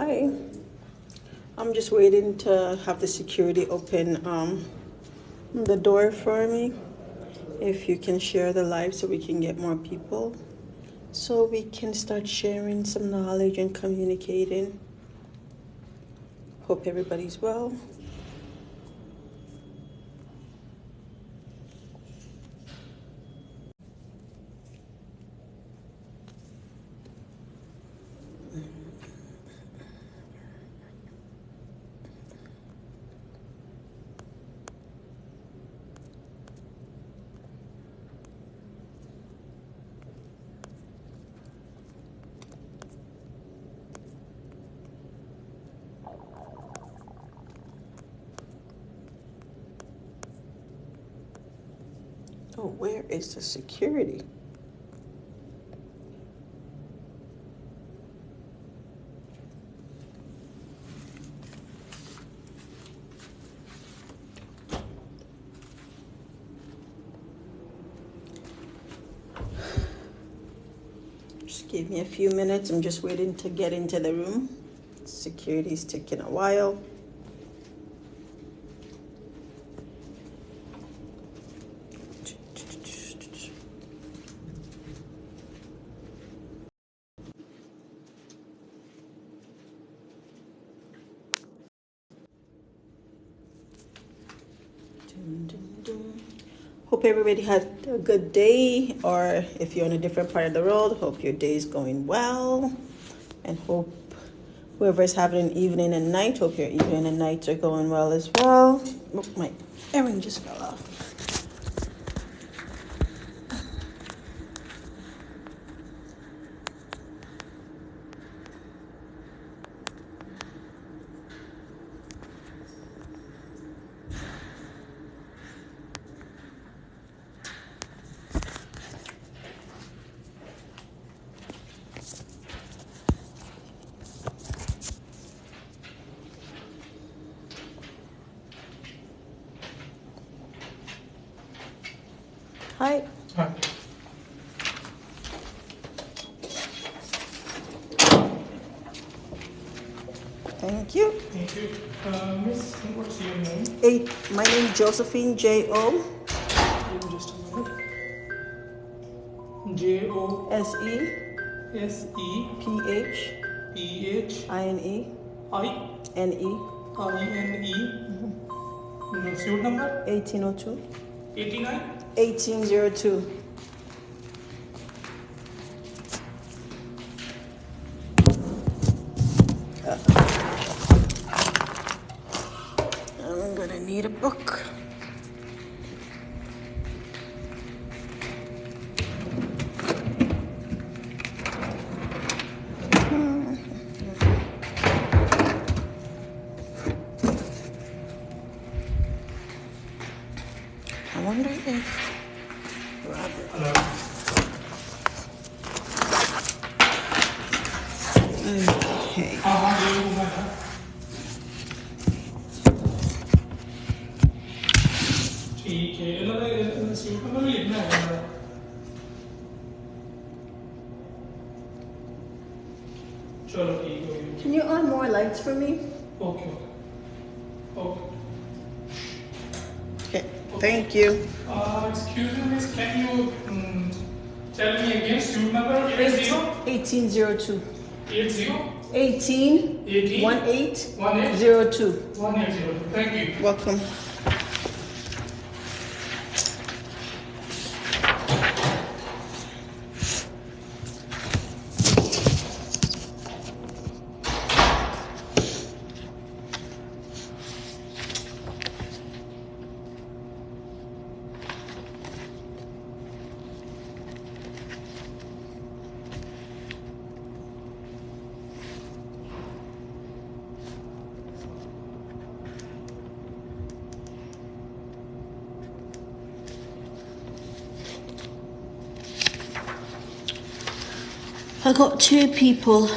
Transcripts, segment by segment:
Hi. I'm just waiting to have the security open the door for me. If you can share the live so we can get more people, so we can start sharing some knowledge and communicating. Hope everybody's well. Oh, where is the security? Just give me a few minutes. I'm just waiting to get into the room. Security's taking a while. Hope everybody had a good day, or if you're in a different part of the world, hope your day is going well, and hope whoever's having an evening and night, hope your evening and nights are going well as well. Oh, my earring just fell off. Hi. Hi. Thank you. Thank you. Miss, what's your name? My name is Josephine, J-O. Just a minute. J-O-S-E P-H P-H I-N-E I-N-E N-E. Suit number? 1802. 89? 1802. I'm gonna need a book. I wonder if Robert. Hello. Okay. ठीक है seat number भी लिखना है चलो ठीक है Can you on more lights for me? Okay okay Okay. Thank you. Excuse me, miss, can you tell me again suit number? 1802. 80 18 18 1802. 180. Thank you. Welcome. I got 2 people.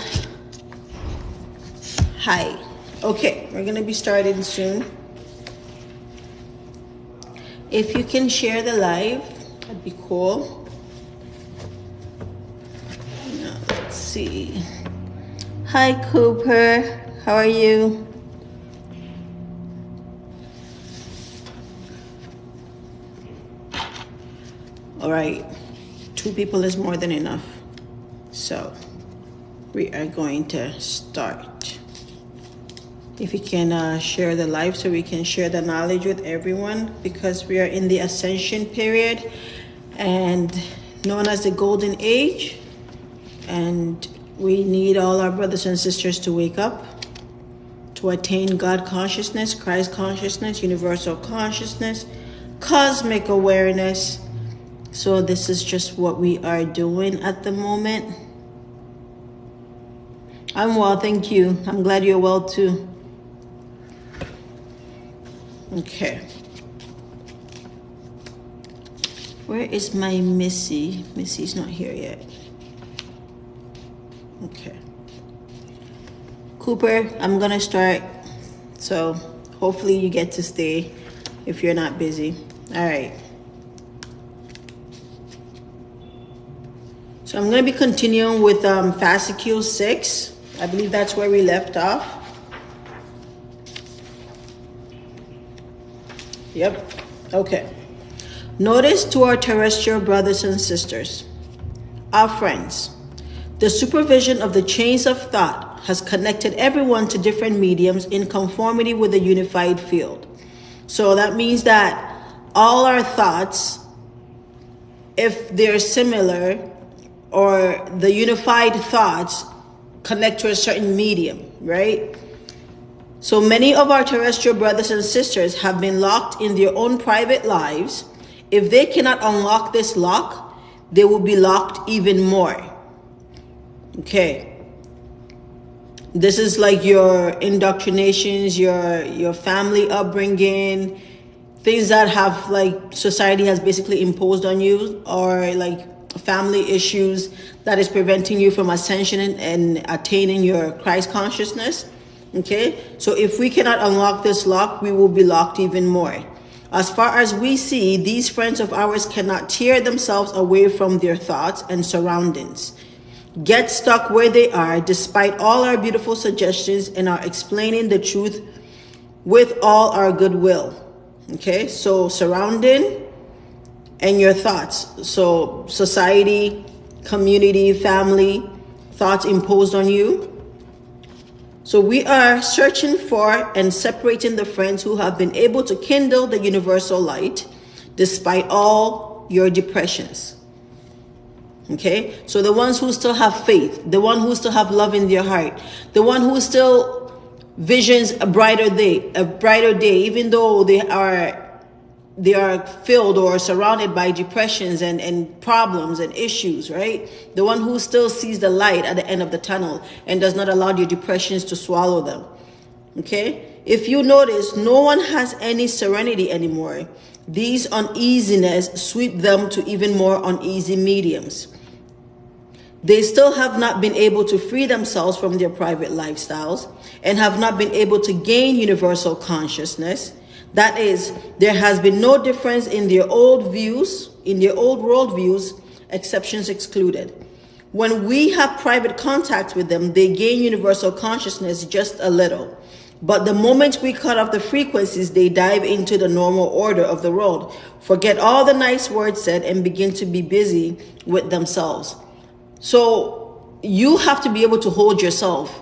Hi. Okay, we're gonna be starting soon. If you can share the live, that'd be cool. Now, let's see. Hi, Cooper. How are you? All right. 2 people is more than enough. So we are going to start. If you can share the live so we can share the knowledge with everyone, because we are in the ascension period and known as the golden age, and we need all our brothers and sisters to wake up to attain God consciousness, Christ consciousness, universal consciousness, cosmic awareness. So this is just what we are doing at the moment. I'm well, thank you. I'm glad you're well too. Okay. Where is my Missy? Missy's not here yet. Okay. Cooper, I'm gonna start. So hopefully you get to stay if you're not busy. All right. So I'm gonna be continuing with Fascicule 6. I believe that's where we left off. Yep. Okay. Notice to our terrestrial brothers and sisters, our friends, the supervision of the chains of thought has connected everyone to different mediums in conformity with the unified field. So that means that all our thoughts, if they're similar, or the unified thoughts connect to a certain medium, right? So many of our terrestrial brothers and sisters have been locked in their own private lives. If they cannot unlock this lock, they will be locked even more. Okay. This is like your indoctrinations, your family upbringing, things that have like society has basically imposed on you, or like family issues that is preventing you from ascension and attaining your Christ consciousness. Okay, so if we cannot unlock this lock, we will be locked even more. As far as we see, these friends of ours cannot tear themselves away from their thoughts and surroundings, get stuck where they are despite all our beautiful suggestions and are explaining the truth with all our goodwill. Okay, so surrounding and your thoughts. So society, community, family, thoughts imposed on you. So we are searching for and separating the friends who have been able to kindle the universal light despite all your depressions. Okay, so the ones who still have faith, the one who still have love in their heart, the one who still visions a brighter day, even though they are filled or surrounded by depressions and problems and issues, right? The one who still sees the light at the end of the tunnel and does not allow your depressions to swallow them. Okay? If you notice, no one has any serenity anymore. These uneasiness sweep them to even more uneasy mediums. They still have not been able to free themselves from their private lifestyles and have not been able to gain universal consciousness. That is, there has been no difference in their old views, in their old worldviews, exceptions excluded. When we have private contact with them, they gain universal consciousness just a little. But the moment we cut off the frequencies, they dive into the normal order of the world, forget all the nice words said, and begin to be busy with themselves. So you have to be able to hold yourself.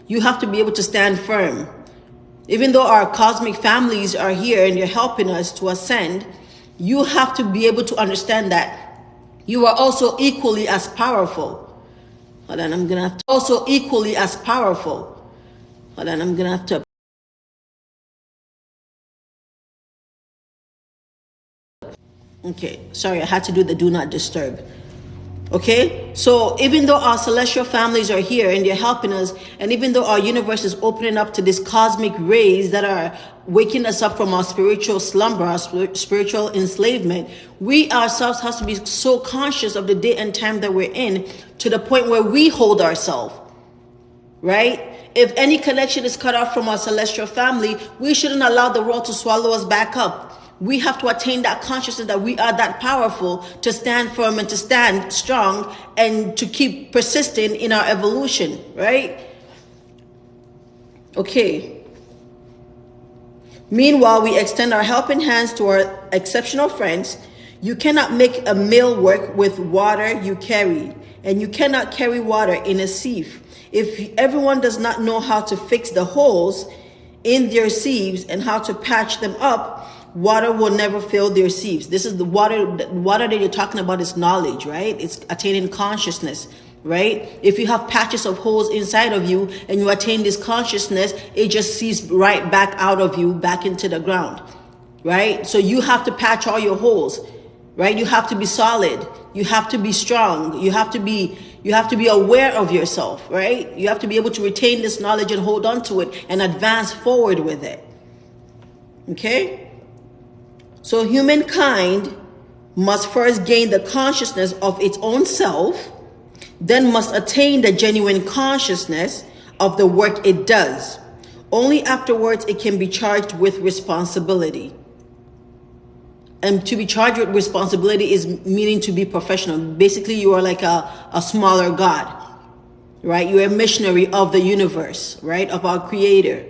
You have to be able to stand firm. Even though our cosmic families are here and they're helping us to ascend, you have to be able to understand that you are also equally as powerful. Hold on, I'm gonna have to also equally as powerful. Hold on, I'm gonna have to. Okay, sorry, I had to do the do not disturb. Okay, so even though our celestial families are here and they're helping us, and even though our universe is opening up to these cosmic rays that are waking us up from our spiritual slumber, our spiritual enslavement, we ourselves have to be so conscious of the day and time that we're in, to the point where we hold ourselves, right? If any connection is cut off from our celestial family, we shouldn't allow the world to swallow us back up. We have to attain that consciousness that we are that powerful to stand firm and to stand strong and to keep persisting in our evolution, right? Okay. Meanwhile, we extend our helping hands to our exceptional friends. You cannot make a mill work with water you carry, and you cannot carry water in a sieve. If everyone does not know how to fix the holes in their sieves and how to patch them up, water will never fill their sieves. This is the water that you're talking about is knowledge, right? It's attaining consciousness, right? If you have patches of holes inside of you and you attain this consciousness, it just seeps right back out of you, back into the ground, right? So you have to patch all your holes, right? You have to be solid. You have to be strong. You have to be aware of yourself, right? You have to be able to retain this knowledge and hold on to it and advance forward with it. Okay? So humankind must first gain the consciousness of its own self, then must attain the genuine consciousness of the work it does. Only afterwards it can be charged with responsibility. And to be charged with responsibility is meaning to be professional. Basically, you are like a smaller God, right? You're a missionary of the universe, right? Of our creator.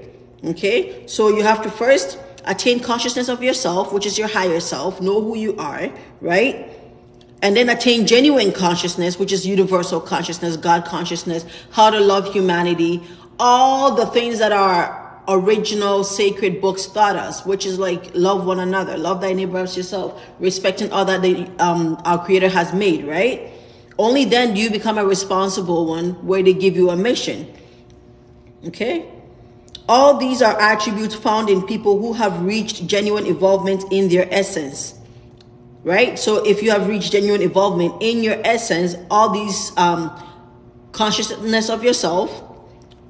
Okay? So you have to first attain consciousness of yourself, which is your higher self. Know who you are, right? And then attain genuine consciousness, which is universal consciousness, God consciousness, how to love humanity, all the things that our original sacred books taught us, which is like love one another, love thy neighbor as yourself, respecting all that our creator has made, right? Only then do you become a responsible one where they give you a mission. Okay? All these are attributes found in people who have reached genuine involvement in their essence. Right? So if you have reached genuine involvement in your essence, all these consciousness of yourself,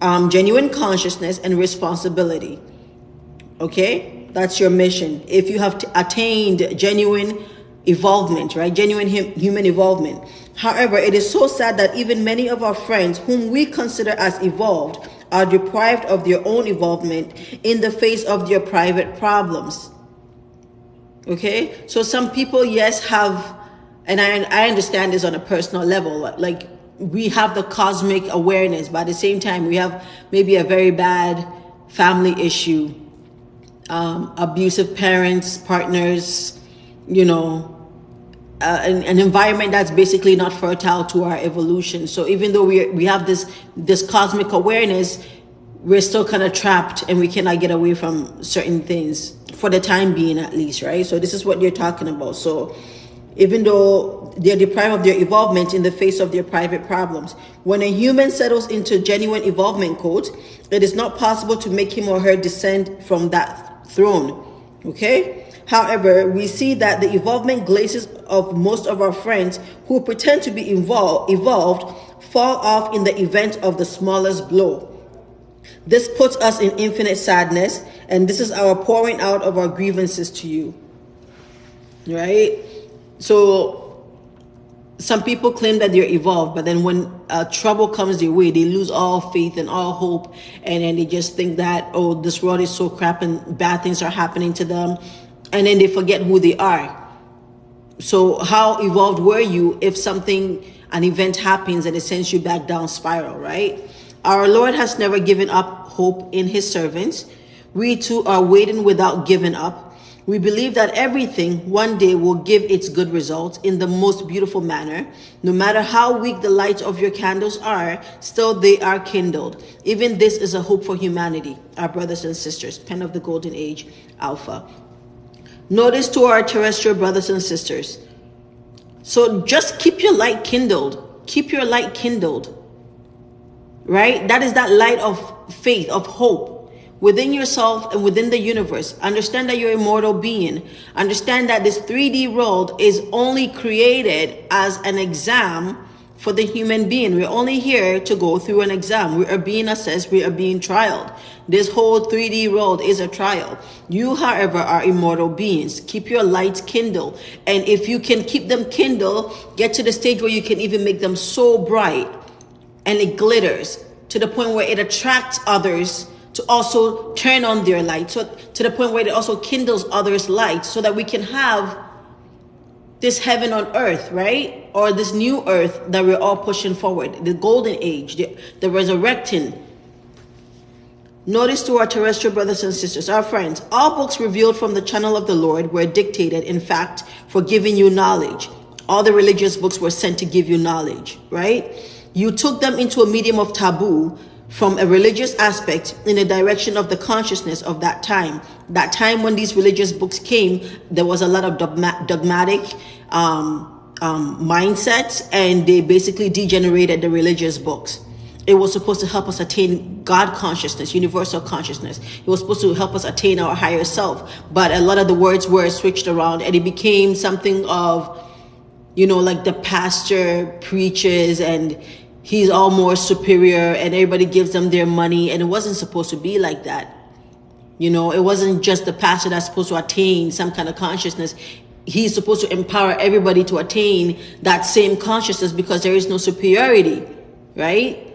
genuine consciousness and responsibility. Okay? That's your mission. If you have attained genuine involvement, right? Genuine human involvement. However, it is so sad that even many of our friends whom we consider as evolved are deprived of their own involvement in the face of their private problems. Okay? So some people, yes, have, and I understand this on a personal level, like we have the cosmic awareness, but at the same time, we have maybe a very bad family issue, abusive parents, partners, you know, an environment that's basically not fertile to our evolution. So even though we have this cosmic awareness, we're still kind of trapped and we cannot get away from certain things for the time being, at least, right? So this is what you're talking about. So even though they're deprived of their involvement in the face of their private problems, when a human settles into genuine involvement, quote, it is not possible to make him or her descend from that throne. Okay? However, we see that the involvement glaces of most of our friends who pretend to be evolved fall off in the event of the smallest blow. This puts us in infinite sadness, and this is our pouring out of our grievances to you. Right? So some people claim that they're evolved, but then when trouble comes their way, they lose all faith and all hope, and then they just think that, oh, this world is so crap and bad things are happening to them, and then they forget who they are. So how evolved were you if an event happens and it sends you back down spiral, right? Our Lord has never given up hope in his servants. We too are waiting without giving up. We believe that everything one day will give its good results in the most beautiful manner. No matter how weak the lights of your candles are, still they are kindled. Even this is a hope for humanity, our brothers and sisters. Pen of the Golden Age, Alpha. Notice to our terrestrial brothers and sisters. So just keep your light kindled. Keep your light kindled. Right? That is that light of faith, of hope within yourself and within the universe. Understand that you're an immortal being. Understand that this 3D world is only created as an exam for the human being. We're only here to go through an exam. We are being assessed. We are being trialed. This whole 3D world is a trial. You, however, are immortal beings. Keep your lights kindled. And if you can keep them kindled, get to the stage where you can even make them so bright and it glitters to the point where it attracts others to also turn on their light, so to the point where it also kindles others' light, so that we can have this heaven on earth, right? Or this new earth that we're all pushing forward, the golden age, the resurrecting. Notice to our terrestrial brothers and sisters, our friends, all books revealed from the channel of the Lord were dictated, in fact, for giving you knowledge. All the religious books were sent to give you knowledge, right? You took them into a medium of taboo from a religious aspect in the direction of the consciousness of that time. That time when these religious books came, there was a lot of dogmatic mindsets, and they basically degenerated the religious books. It was supposed to help us attain God consciousness, universal consciousness. It was supposed to help us attain our higher self. But a lot of the words were switched around, and it became something of, like the pastor preaches and he's all more superior and everybody gives them their money. And it wasn't supposed to be like that. It wasn't just the pastor that's supposed to attain some kind of consciousness. He's supposed to empower everybody to attain that same consciousness, because there is no superiority, right?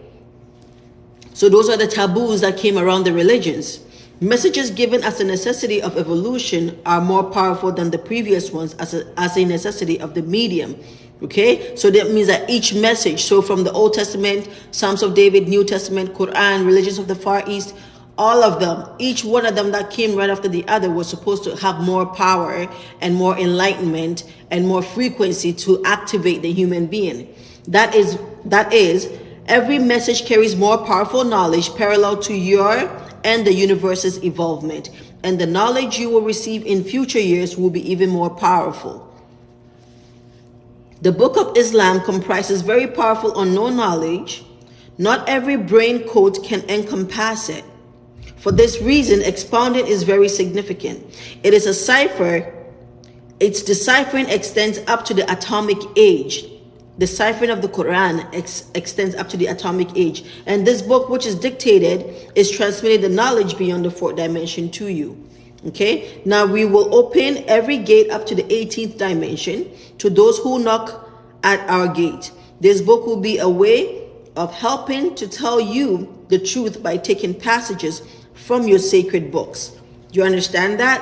So those are the taboos that came around the religions. Messages given as a necessity of evolution are more powerful than the previous ones as a necessity of the medium. Okay, so that means that each message, so from the Old Testament, Psalms of David, New Testament, Quran, religions of the Far East, all of them, each one of them that came right after the other was supposed to have more power and more enlightenment and more frequency to activate the human being. That is, every message carries more powerful knowledge parallel to your and the universe's evolvement. And the knowledge you will receive in future years will be even more powerful. The Book of Islam comprises very powerful unknown knowledge. Not every brain code can encompass it. For this reason, expounding is very significant. It is a cipher. Its deciphering extends up to the atomic age. The ciphering of the Quran extends up to the atomic age. And this book, which is dictated, is transmitting the knowledge beyond the fourth dimension to you. Okay, now we will open every gate up to the 18th dimension to those who knock at our gate. This book will be a way of helping to tell you the truth by taking passages from your sacred books. Do you understand that?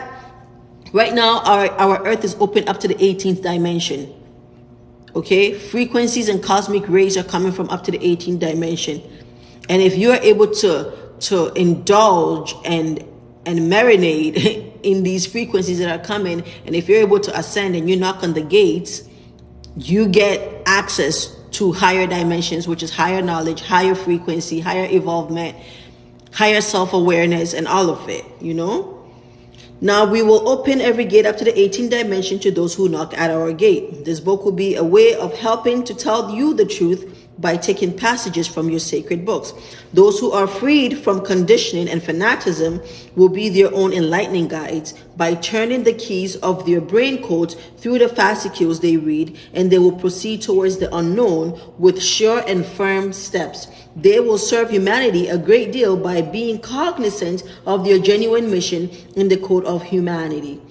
Right now, our earth is open up to the 18th dimension. Okay, frequencies and cosmic rays are coming from up to the 18th dimension. And if you're able to indulge and marinate in these frequencies that are coming, and if you're able to ascend and you knock on the gates, you get access to higher dimensions, which is higher knowledge, higher frequency, higher evolvement, higher self-awareness, and all of it, Now we will open every gate up to the 18th dimension to those who knock at our gate. This book will be a way of helping to tell you the truth by taking passages from your sacred books. Those who are freed from conditioning and fanaticism will be their own enlightening guides by turning the keys of their brain codes through the fascicules they read, and they will proceed towards the unknown with sure and firm steps. They will serve humanity a great deal by being cognizant of their genuine mission in the code of humanity.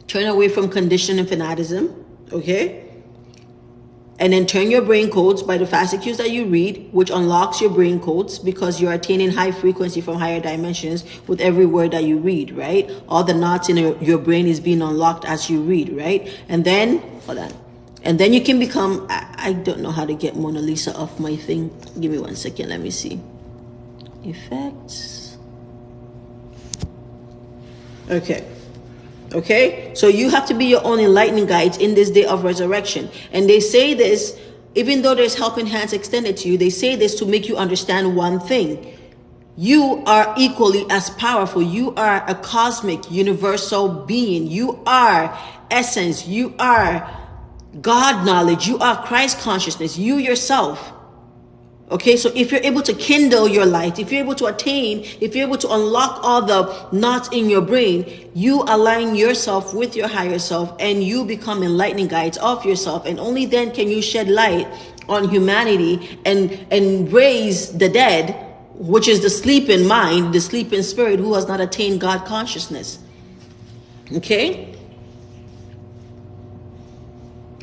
Turn away from conditioning and fanaticism, okay? And then turn your brain codes by the fascicules that you read, which unlocks your brain codes because you're attaining high frequency from higher dimensions with every word that you read, right? All the knots in your brain is being unlocked as you read, right? And then, hold on. And then you can become, I don't know how to get Mona Lisa off my thing. Give me 1 second, let me see. Effects. Okay, so you have to be your own enlightening guides in this day of resurrection. And they say this, even though there's helping hands extended to you, they say this to make you understand one thing. You are equally as powerful. You are a cosmic, universal being. You are essence. You are God knowledge. You are Christ consciousness. You yourself. Okay, so if you're able to kindle your light, if you're able to attain, if you're able to unlock all the knots in your brain, you align yourself with your higher self and you become enlightening guides of yourself. And only then can you shed light on humanity and raise the dead, which is the sleeping mind, the sleeping spirit who has not attained God consciousness. Okay?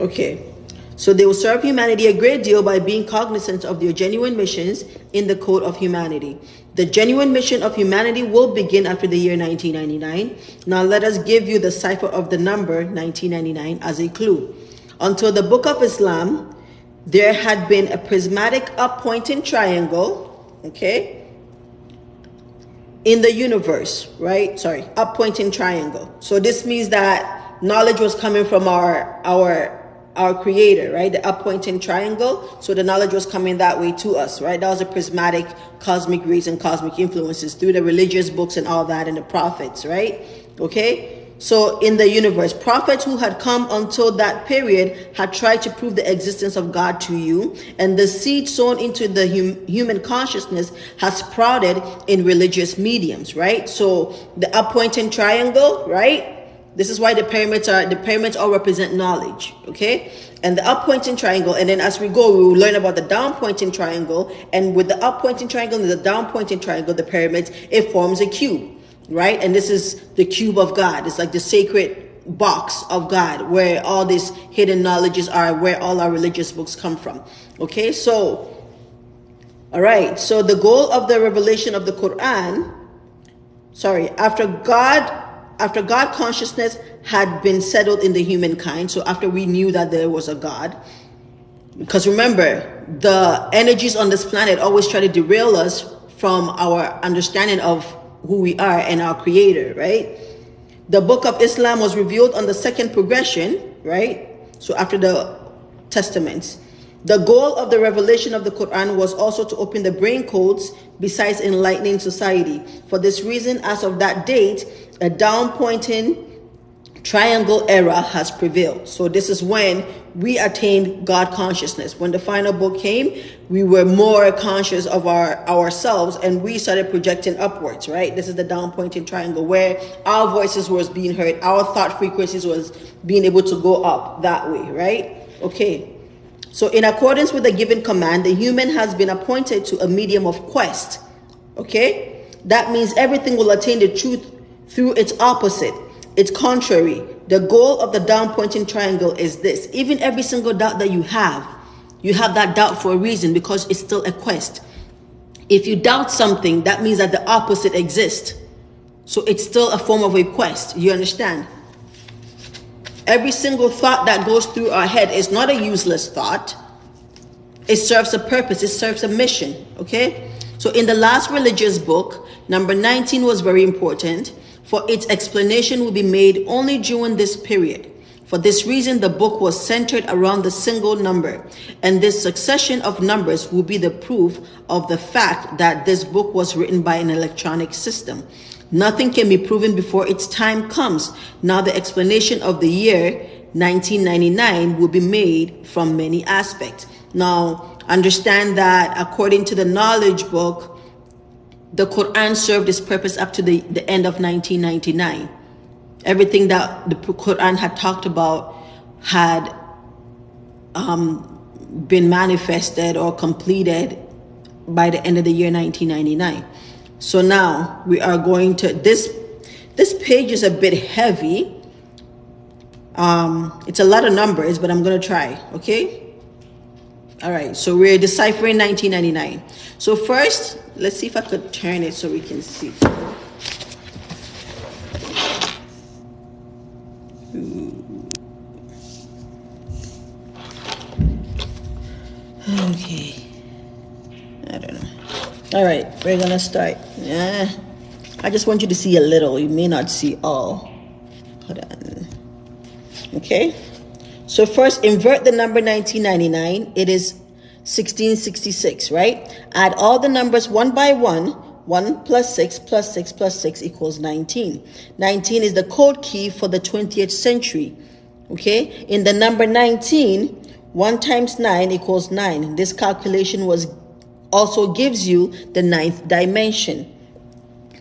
Okay. So they will serve humanity a great deal by being cognizant of their genuine missions in the code of humanity. The genuine mission of humanity will begin after the year 1999. Now let us give you the cipher of the number 1999 as a clue. Until the Book of Islam, there had been a prismatic up-pointing triangle, okay, in the universe, right? Sorry, up-pointing triangle. So this means that knowledge was coming from our creator, right? The up-pointing triangle. So the knowledge was coming that way to us, right? That was a prismatic cosmic rays and cosmic influences through the religious books and all that and the prophets, right? Okay. So in the universe, prophets who had come until that period had tried to prove the existence of God to you, and the seed sown into the human consciousness has sprouted in religious mediums, right? So the up-pointing triangle, right? This is why the pyramids all represent knowledge, okay? And the up-pointing triangle, and then as we go, we will learn about the down-pointing triangle, and with the up-pointing triangle and the down-pointing triangle, the pyramids, it forms a cube. Right? And this is the cube of God. It's like the sacred box of God where all these hidden knowledges are, where all our religious books come from. Okay, so, all right. So the goal of the revelation of the Quran, after God consciousness had been settled in the humankind, so after we knew that there was a God, because remember, the energies on this planet always try to derail us from our understanding of who we are and our creator, right? The Book of Islam was revealed on the second progression, right? So after the testaments. The goal of the revelation of the Quran was also to open the brain codes besides enlightening society. For this reason, as of that date, a down-pointing triangle era has prevailed. So this is when we attained God consciousness. When the final book came, we were more conscious of ourselves and we started projecting upwards, right? This is the down-pointing triangle where our voices was being heard, our thought frequencies was being able to go up that way, right? Okay. So in accordance with the given command, the human has been appointed to a medium of quest. Okay? That means everything will attain the truth through its opposite. It's contrary. The goal of the down-pointing triangle is this. Even every single doubt that you have that doubt for a reason because it's still a quest. If you doubt something, that means that the opposite exists. So it's still a form of a quest. You understand? Every single thought that goes through our head is not a useless thought. It serves a purpose. It serves a mission. Okay? So in the last religious book, number 19 was very important. For its explanation will be made only during this period. For this reason, the book was centered around the single number, and this succession of numbers will be the proof of the fact that this book was written by an electronic system. Nothing can be proven before its time comes. Now the explanation of the year 1999 will be made from many aspects. Now, understand that according to the knowledge book, the Quran served its purpose up to the end of 1999. Everything that the Quran had talked about had been manifested or completed by the end of the year 1999. So now we are going to, this page is a bit heavy. It's a lot of numbers, but I'm going to try, okay? All right, so we're deciphering 1999. So first, let's see if I could turn it so we can see. Okay. I don't know. All right, we're going to start. I just want you to see a little. You may not see all. Hold on. Okay. So first, invert the number 1999. It is 1666, right? Add all the numbers one by one. 1 plus 6 plus 6 plus 6 equals 19. 19 is the code key for the 20th century. Okay? In the number 19, 1 times 9 equals 9. This calculation also gives you the 9th dimension.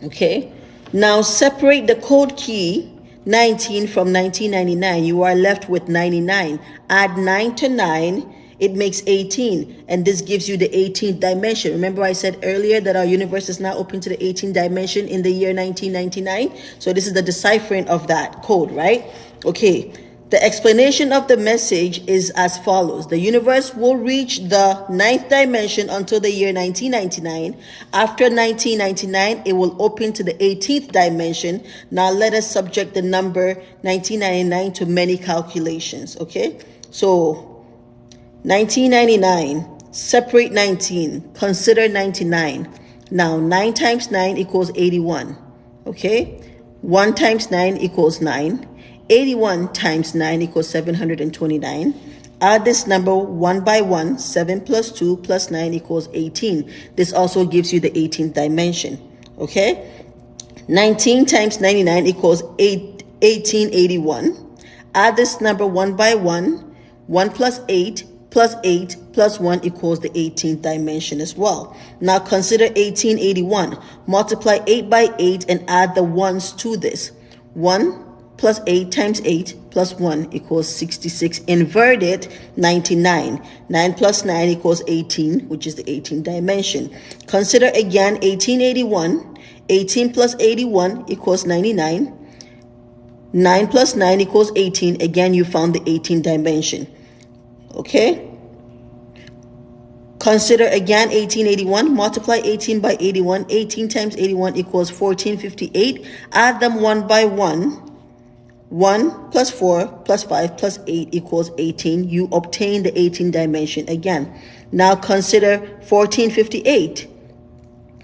Okay? Now separate the code key 19 from 1999. You are left with 99. Add 9 to 9. It makes 18, and this gives you the 18th dimension. Remember I said earlier that our universe is now open to the 18th dimension in the year 1999? So this is the deciphering of that code, right? Okay, The explanation of the message is as follows. The universe will reach the 9th dimension until the year 1999. After 1999, it will open to the 18th dimension. Now let us subject the number 1999 to many calculations, okay? So 1999, separate 19, consider 99. Now 9 times 9 equals 81, okay? 1 times 9 equals 9. 81 times 9 equals 729. Add this number one by one. 7 plus 2 plus 9 equals 18. This also gives you the 18th dimension. Okay? 19 times 99 equals 1881. Add this number one by one. 1 plus 8 plus 8 plus 1 equals the 18th dimension as well. Now consider 1881. Multiply 8 by 8 and add the ones to this. 1 plus 8 times 8 plus 1 equals 66. Invert it, 99. 9 plus 9 equals 18, which is the 18th dimension. Consider again 1881. 18 plus 81 equals 99. 9 plus 9 equals 18. Again, you found the 18th dimension. Okay? Consider again 1881. Multiply 18 by 81. 18 times 81 equals 1458. Add them one by one. 1 plus 4 plus 5 plus 8 equals 18. You obtain the 18th dimension again. Now consider 1458.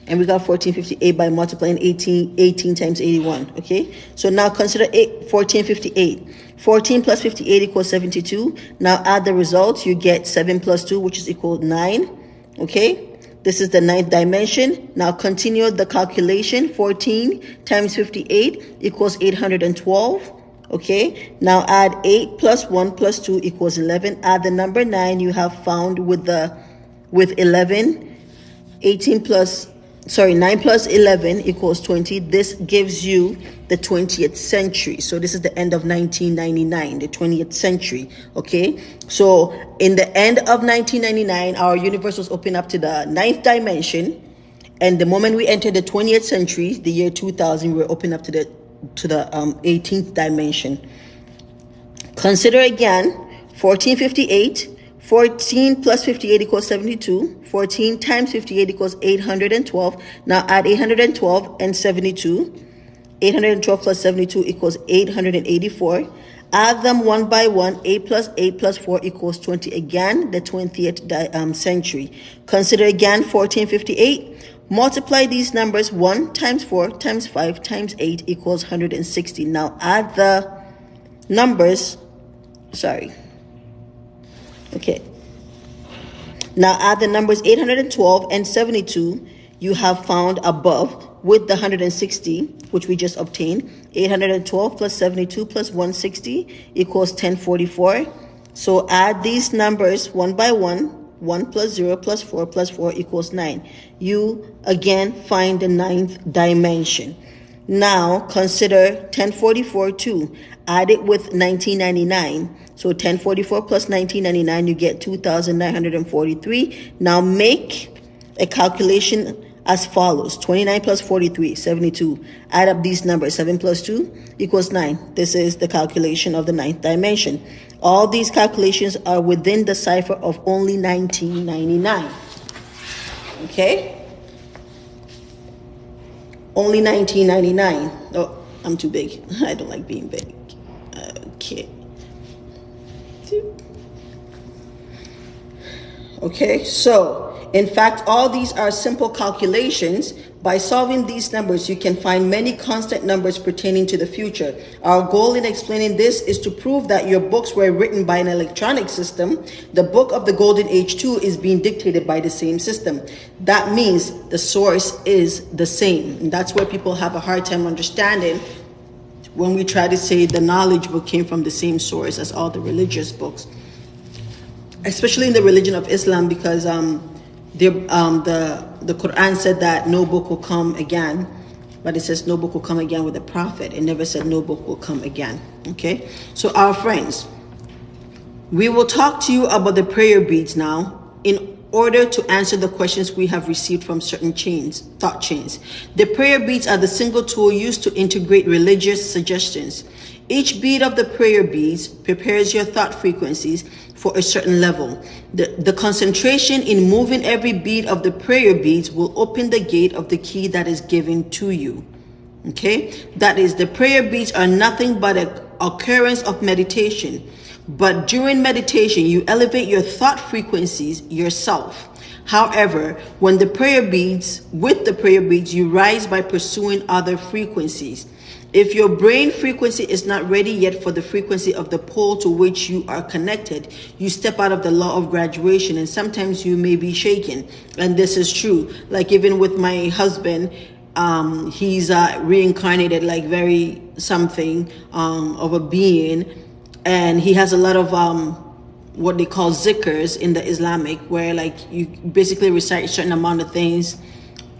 And we got 1458 by multiplying 18 times 81. Okay? So now consider 1458. 14 plus 58 equals 72. Now add the results. You get 7 plus 2, which is equal to 9. Okay? This is the 9th dimension. Now continue the calculation. 14 times 58 equals 812. Okay, now add 8 plus 1 plus 2 equals 11. Add the number 9 you have found with 11. 9 plus 11 equals 20. This gives you the 20th century. So this is the end of 1999, the 20th century. Okay, so in the end of 1999, our universe was opened up to the 9th dimension. And the moment we entered the 20th century, the year 2000, we were opened up to the 18th dimension. Consider again 1458. 14 plus 58 equals 72. 14 times 58 equals 812. Now add 812 and 72. 812 plus 72 equals 884. Add them one by one. 8 plus 8 plus 4 equals 20. Again, the 20th century. Consider again 1458. Multiply these numbers. 1 times 4 times 5 times 8 equals 160. Now add the numbers. Okay. Now add the numbers 812 and 72 you have found above with the 160, which we just obtained. 812 plus 72 plus 160 equals 1044. So add these numbers one by one. 1 plus 0 plus 4 plus 4 equals 9. You again find the 9th dimension. Now consider 1044 too. Add it with 1999. So 1044 plus 1999, you get 2,943. Now make a calculation as follows. 29 plus 43, 72. Add up these numbers. 7 plus 2 equals 9. This is the calculation of the 9th dimension. All these calculations are within the cipher of only 1999. Okay? Only 1999. Oh, I'm too big. I don't like being big. Okay. Okay, so in fact, all these are simple calculations. By solving these numbers, you can find many constant numbers pertaining to the future. Our goal in explaining this is to prove that your books were written by an electronic system. The book of the Golden Age too is being dictated by the same system. That means the source is the same. And that's where people have a hard time understanding when we try to say the knowledge book came from the same source as all the religious books. Especially in the religion of Islam, because the Quran said that no book will come again, but it says no book will come again with a prophet. It never said no book will come again. Okay, so our friends, we will talk to you about the prayer beads now in order to answer the questions we have received from certain thought chains. The prayer beads are the single tool used to integrate religious suggestions. Each beat of the prayer beads prepares your thought frequencies for a certain level. The concentration in moving every beat of the prayer beads will open the gate of the key that is given to you. Okay, that is, the prayer beads are nothing but an occurrence of meditation. But during meditation, you elevate your thought frequencies yourself. However, with the prayer beads, you rise by pursuing other frequencies. If your brain frequency is not ready yet for the frequency of the pole to which you are connected, you step out of the law of graduation, and sometimes you may be shaken. And this is true. Like even with my husband, he's reincarnated, like very something of a being, and he has a lot of what they call zikrs in the Islamic, where like you basically recite a certain amount of things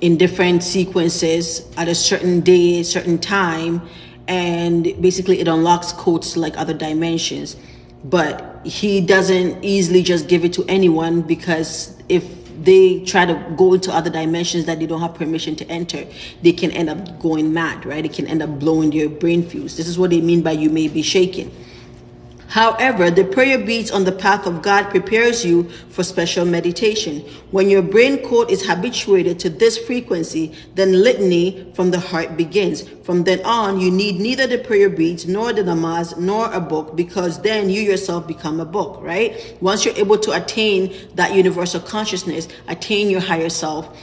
in different sequences at a certain day, certain time, and basically it unlocks codes to like other dimensions. But he doesn't easily just give it to anyone, because if they try to go into other dimensions that they don't have permission to enter, they can end up going mad, right? It can end up blowing their brain fuse. This is what they mean by you may be shaken. However, the prayer beads on the path of God prepares you for special meditation. When your brain code is habituated to this frequency, then litany from the heart begins. From then on, you need neither the prayer beads, nor the namaz, nor a book, because then you yourself become a book, right? Once you're able to attain that universal consciousness, attain your higher self,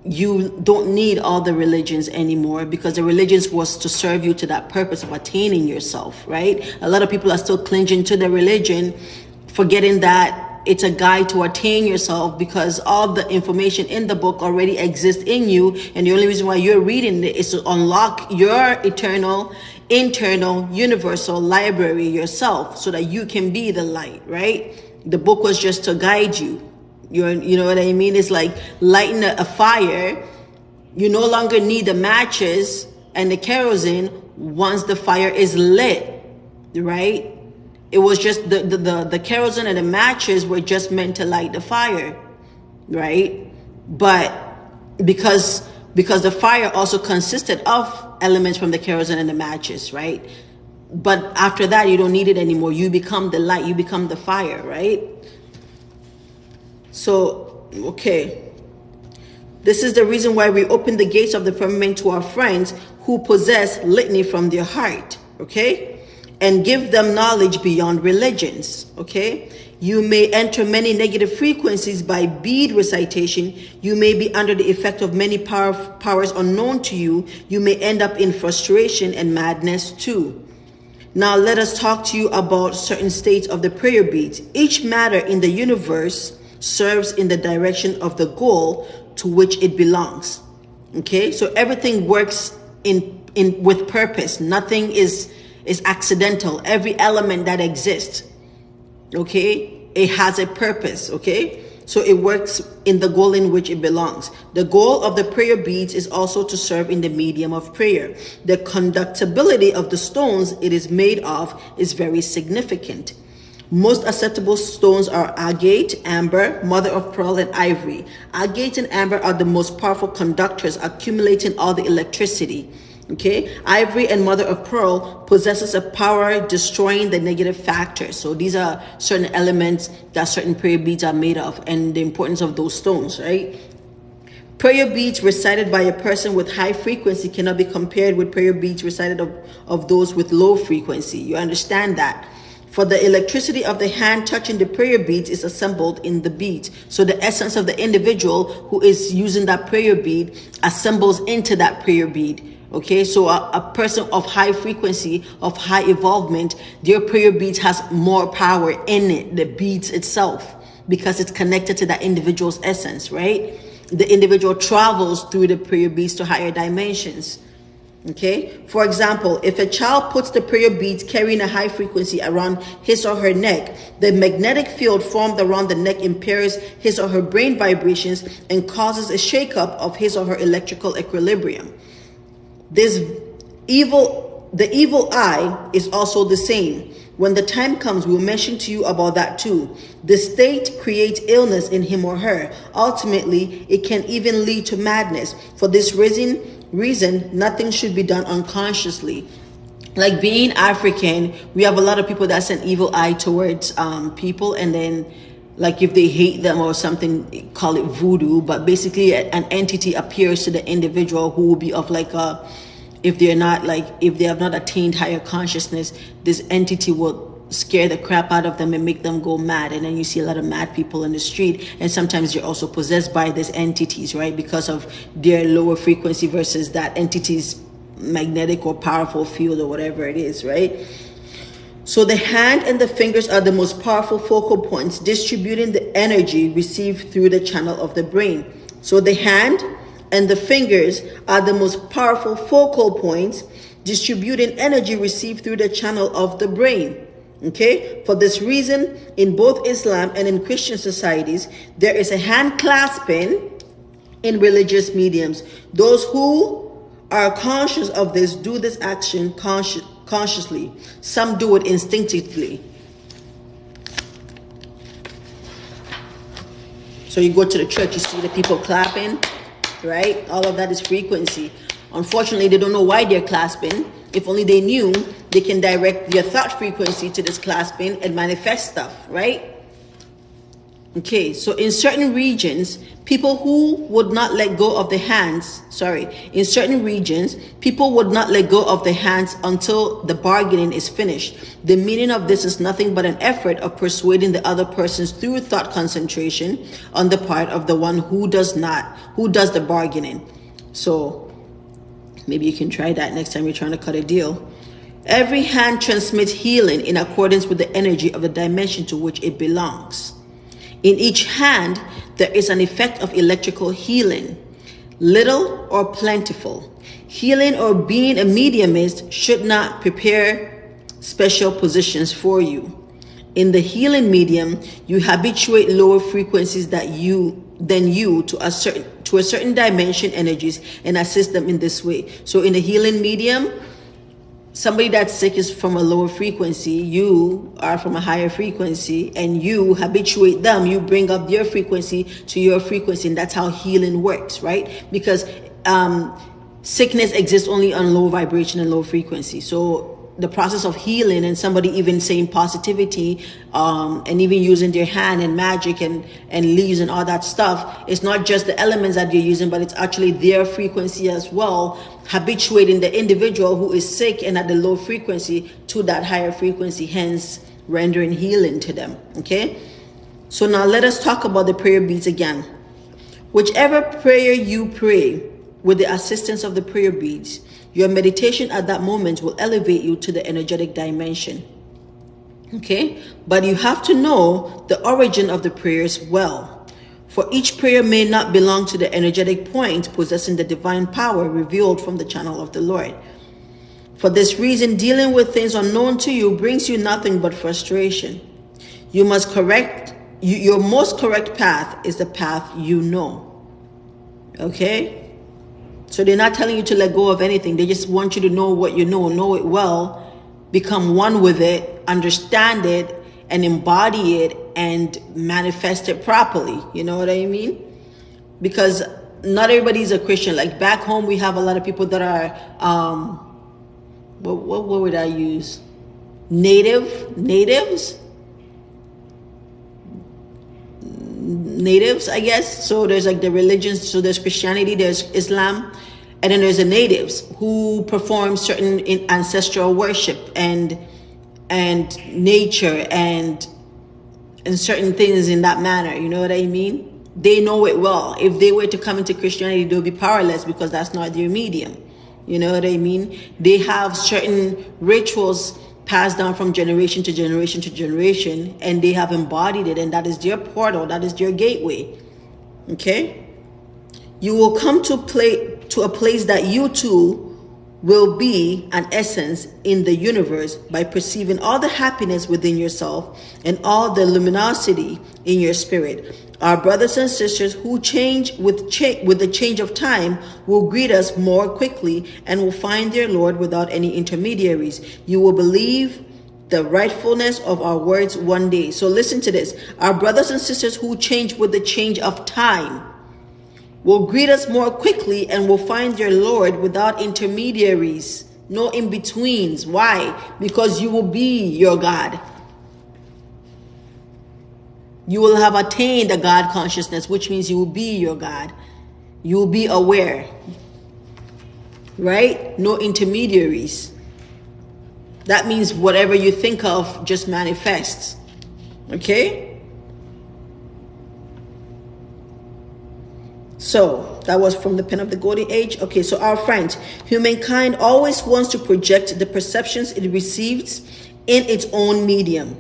you don't need all the religions anymore, because the religions was to serve you to that purpose of attaining yourself, right? A lot of people are still clinging to the religion, forgetting that it's a guide to attain yourself, because all the information in the book already exists in you, and the only reason why you're reading it is to unlock your eternal, internal, universal library yourself, so that you can be the light, right? The book was just to guide you. You know what I mean? It's like lighting a fire. You no longer need the matches and the kerosene once the fire is lit, right? It was just the kerosene and the matches were just meant to light the fire, right? But because the fire also consisted of elements from the kerosene and the matches, right? But after that, you don't need it anymore. You become the light, you become the fire, right? So, okay. This is the reason why we open the gates of the firmament to our friends who possess litany from their heart, okay? And give them knowledge beyond religions, okay? You may enter many negative frequencies by bead recitation. You may be under the effect of many powers unknown to you. You may end up in frustration and madness too. Now let us talk to you about certain states of the prayer beads. Each matter in the universe serves in the direction of the goal to which it belongs. Okay, so everything works in with purpose. Nothing is accidental. Every element that exists, okay, it has a purpose. Okay, so it works in the goal in which it belongs. The goal of the prayer beads is also to serve in the medium of prayer. The conductibility of the stones it is made of is very significant. Most acceptable stones are agate, amber, mother of pearl, and ivory. Agate and amber are the most powerful conductors, accumulating all the electricity. Okay, ivory and mother of pearl possesses a power destroying the negative factors. So these are certain elements that certain prayer beads are made of, and the importance of those stones, right? Prayer beads recited by a person with high frequency cannot be compared with prayer beads recited of those with low frequency. You understand that? For the electricity of the hand touching the prayer beads is assembled in the beads. So the essence of the individual who is using that prayer bead assembles into that prayer bead. Okay, so a person of high frequency, of high evolvement, their prayer beads has more power in it, the beads itself, because it's connected to that individual's essence, right? The individual travels through the prayer beads to higher dimensions. Okay, for example, if a child puts the prayer beads carrying a high frequency around his or her neck, the magnetic field formed around the neck impairs his or her brain vibrations and causes a shakeup of his or her electrical equilibrium. The evil eye is also the same. When the time comes, we'll mention to you about that too. The state creates illness in him or her. Ultimately, it can even lead to madness. For this reason, nothing should be done unconsciously. like being African, we have a lot of people that send evil eye towards people, and then like if they hate them or something, call it voodoo. But basically an entity appears to the individual who will be of like a, if they're not like, if they have not attained higher consciousness, this entity will scare the crap out of them and make them go mad. And then you see a lot of mad people in the street, and sometimes you're also possessed by these entities, right, because of their lower frequency versus that entity's magnetic or powerful field or whatever it is, right? So the hand and the fingers are the most powerful focal points distributing the energy received through the channel of the brain. So the hand and the fingers are the most powerful focal points distributing energy received through the channel of the brain. Okay, for this reason, in both Islam and in Christian societies, there is a hand clasping in religious mediums. Those who are conscious of this do this action consciously. Some do it instinctively. So you go to the church, you see the people clapping, right? All of that is frequency. Unfortunately, they don't know why they're clasping. If only they knew, they can direct their thought frequency to this clasping and manifest stuff, right? Okay, so in certain regions, people who would not let go of the hands, in certain regions, people would not let go of the hands until the bargaining is finished. The meaning of this is nothing but an effort of persuading the other persons through thought concentration on the part of the one who does the bargaining. So maybe you can try that next time you're trying to cut a deal. Every hand transmits healing in accordance with the energy of the dimension to which it belongs. In each hand, there is an effect of electrical healing, little or plentiful. Healing or being a mediumist should not prepare special positions for you. In the healing medium, you habituate lower frequencies than you to a certain dimension energies and assist them in this way. So in the healing medium, somebody that's sick is from a lower frequency, you are from a higher frequency, and you habituate them, you bring up their frequency to your frequency, and that's how healing works, right? Because sickness exists only on low vibration and low frequency. So the process of healing and somebody even saying positivity and even using their hand and magic and leaves and all that stuff, it's not just the elements that you're using, but it's actually their frequency as well, habituating the individual who is sick and at the low frequency to that higher frequency, hence rendering healing to them. Okay, so now let us talk about the prayer beads again. Whichever prayer you pray with the assistance of the prayer beads, your meditation at that moment will elevate you to the energetic dimension. Okay, but you have to know the origin of the prayers well. For each prayer may not belong to the energetic point possessing the divine power revealed from the channel of the Lord. For this reason, dealing with things unknown to you brings you nothing but frustration. Your most correct path is the path you know. Okay? So they're not telling you to let go of anything. They just want you to know what you know it well, become one with it, understand it, and embody it and manifest it properly. You know what I mean? Because not everybody's a Christian. Like back home, we have a lot of people that are, what would I use? Natives, I guess. So there's like the religions. So there's Christianity, there's Islam, and then there's the natives who perform certain ancestral worship and nature and certain things in that manner. You know what I mean? They know it well. If they were to come into Christianity, they'll be powerless because that's not their medium. You know what I mean? They have certain rituals passed down from generation to generation to generation, and they have embodied it, and that is their portal, that is their gateway. Okay? You will come to a place that you too will be an essence in the universe by perceiving all the happiness within yourself and all the luminosity in your spirit. Our brothers and sisters who change with the change of time will greet us more quickly and will find their Lord without any intermediaries. You will believe the rightfulness of our words one day. So listen to this. Our brothers and sisters who change with the change of time will greet us more quickly and will find their Lord without intermediaries. no in-betweens. Why? Because you will be your God. You will have attained a God consciousness, which means you will be your God. You will be aware, right? No intermediaries. That means whatever you think of just manifests. Okay? So that was from the pen of the golden age. Okay, so our friends, humankind always wants to project the perceptions it receives in its own medium.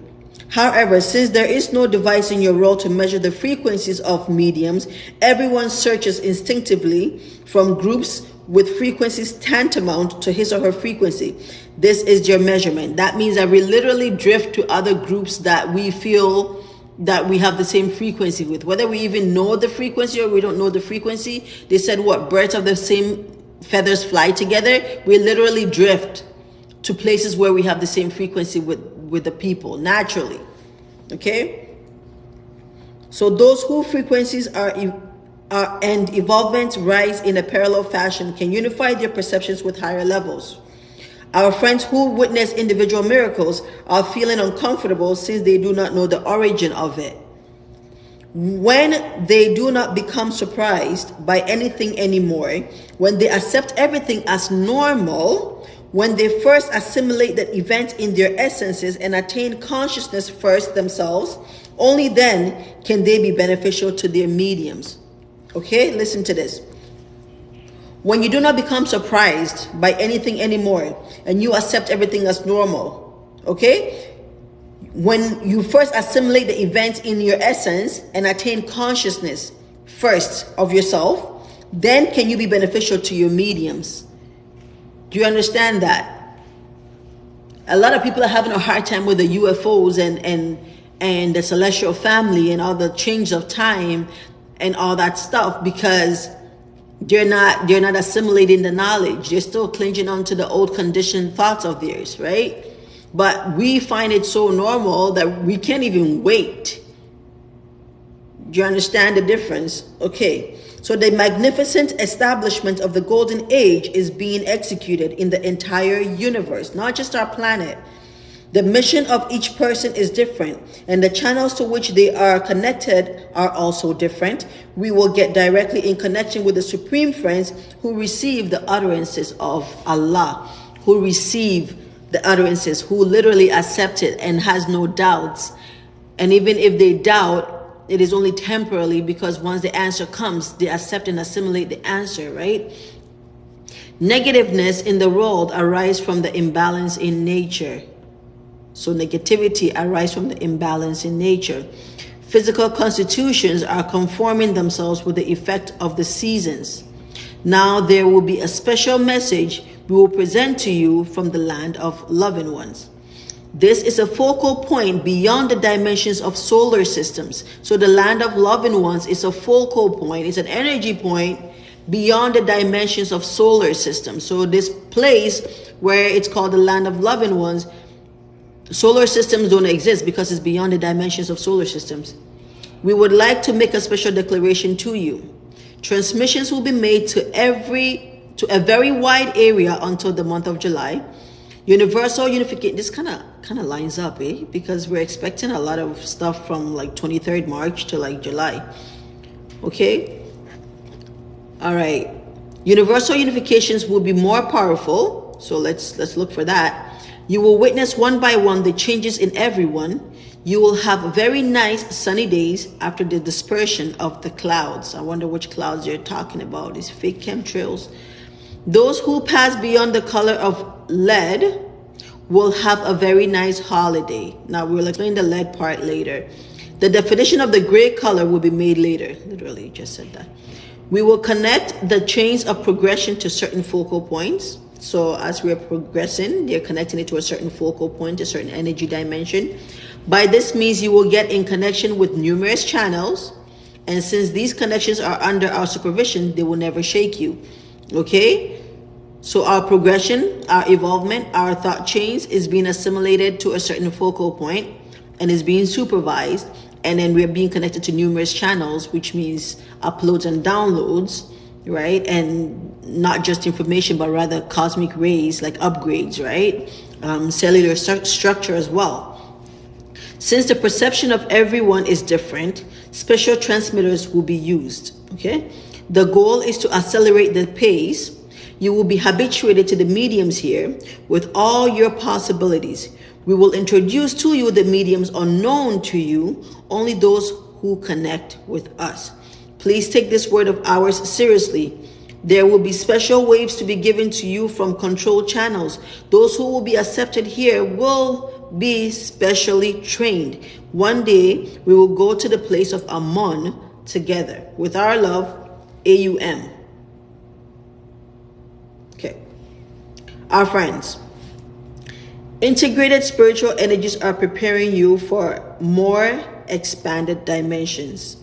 However, since there is no device in your world to measure the frequencies of mediums, everyone searches instinctively from groups with frequencies tantamount to his or her frequency. This is your measurement. That means that we literally drift to other groups that we feel that we have the same frequency with. Whether we even know the frequency or we don't know the frequency, they said what? Birds of the same feathers fly together. We literally drift to places where we have the same frequency with the people naturally. Okay? So those whose frequencies are and evolvements rise in a parallel fashion can unify their perceptions with higher levels. Our friends who witness individual miracles are feeling uncomfortable since they do not know the origin of it. When they do not become surprised by anything anymore, when they accept everything as normal, when they first assimilate the event in their essences and attain consciousness first themselves, only then can they be beneficial to their mediums. Okay, listen to this. When you do not become surprised by anything anymore and you accept everything as normal, okay? When you first assimilate the event in your essence and attain consciousness first of yourself, then can you be beneficial to your mediums. Do you understand that? A lot of people are having a hard time with the UFOs and the celestial family and all the change of time and all that stuff because they're not assimilating the knowledge. They're still clinging on to the old conditioned thoughts of theirs, right? But we find it so normal that we can't even wait. Do you understand the difference? Okay. So the magnificent establishment of the golden age is being executed in the entire universe, not just our planet. The mission of each person is different, and the channels to which they are connected are also different. We will get directly in connection with the Supreme Friends who receive the utterances of Allah, who receive the utterances, who literally accept it and has no doubts. And even if they doubt, it is only temporarily because once the answer comes, they accept and assimilate the answer, right? Negativeness in the world arises from the imbalance in nature. So negativity arises from the imbalance in nature. Physical constitutions are conforming themselves with the effect of the seasons. Now there will be a special message we will present to you from the land of loving ones. This is a focal point beyond the dimensions of solar systems. So the land of loving ones is a focal point. It's an energy point beyond the dimensions of solar systems. So this place where it's called the land of loving ones, solar systems don't exist because it's beyond the dimensions of solar systems. We would like to make a special declaration to you. Transmissions will be made to a very wide area until the month of July. Universal unification. This kind of lines up, because we're expecting a lot of stuff from like 23rd March to like July. Okay. All right. Universal unifications will be more powerful. So let's look for that. You will witness one by one the changes in everyone. You will have very nice sunny days after the dispersion of the clouds. I wonder which clouds you're talking about. These fake chemtrails. Those who pass beyond the color of lead will have a very nice holiday. Now we'll explain the lead part later. The definition of the gray color will be made later. Literally just said that. We will connect the chains of progression to certain focal points. So as we're progressing, they're connecting it to a certain focal point, a certain energy dimension. By this means, you will get in connection with numerous channels. And since these connections are under our supervision, they will never shake you. Okay? So our progression, our evolvement, our thought chains is being assimilated to a certain focal point and is being supervised. And then we're being connected to numerous channels, which means uploads and downloads. right? And not just information, but rather cosmic rays, like upgrades, right? Cellular structure as well. Since the perception of everyone is different, special transmitters will be used, okay? The goal is to accelerate the pace. You will be habituated to the mediums here with all your possibilities. We will introduce to you the mediums unknown to you, only those who connect with us. Please take this word of ours seriously. There will be special waves to be given to you from control channels. Those who will be accepted here will be specially trained. One day, we will go to the place of Amun together. With our love, AUM. Okay. Our friends, integrated spiritual energies are preparing you for more expanded dimensions.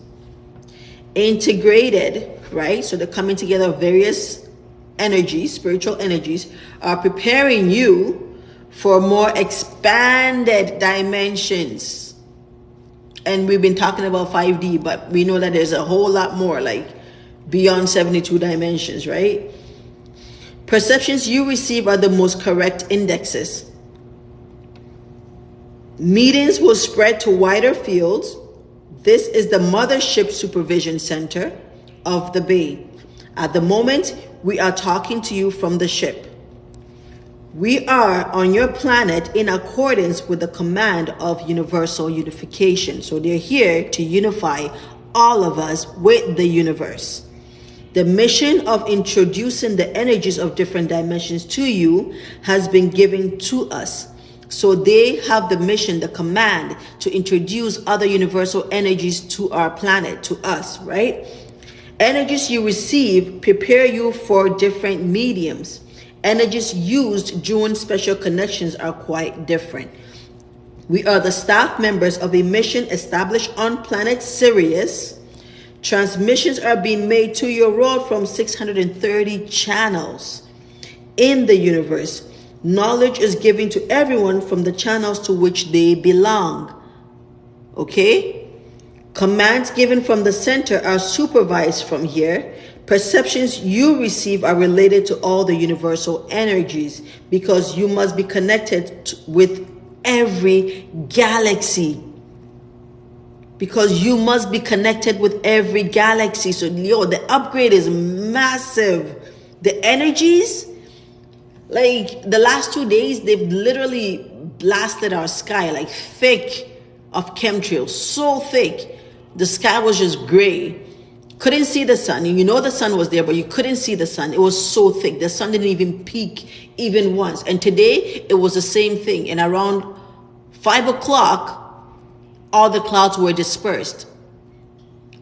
Integrated, right? So the coming together of various energies, spiritual energies, are preparing you for more expanded dimensions. And we've been talking about 5D, but we know that there's a whole lot more, like beyond 72 dimensions, right? Perceptions you receive are the most correct indexes. Meetings will spread to wider fields. This is the Mothership Supervision Center of the Bay. At the moment, we are talking to you from the ship. We are on your planet in accordance with the command of universal unification. So they're here to unify all of us with the universe. The mission of introducing the energies of different dimensions to you has been given to us. So they have the mission, the command to introduce other universal energies to our planet, to us, right? Energies you receive prepare you for different mediums. Energies used during special connections are quite different. We are the staff members of a mission established on planet Sirius. Transmissions are being made to your world from 630 channels in the universe. Knowledge is given to everyone from the channels to which they belong. Okay? Commands given from the center are supervised from here. Perceptions you receive are related to all the universal energies because you must be connected with every galaxy. Because you must be connected with every galaxy. So, the upgrade is massive. The energies, like the last 2 days, they've literally blasted our sky like thick of chemtrails. So thick. The sky was just gray. Couldn't see the sun. You know the sun was there, but you couldn't see the sun. It was so thick. The sun didn't even peak even once. And today, it was the same thing. And around 5 o'clock, all the clouds were dispersed.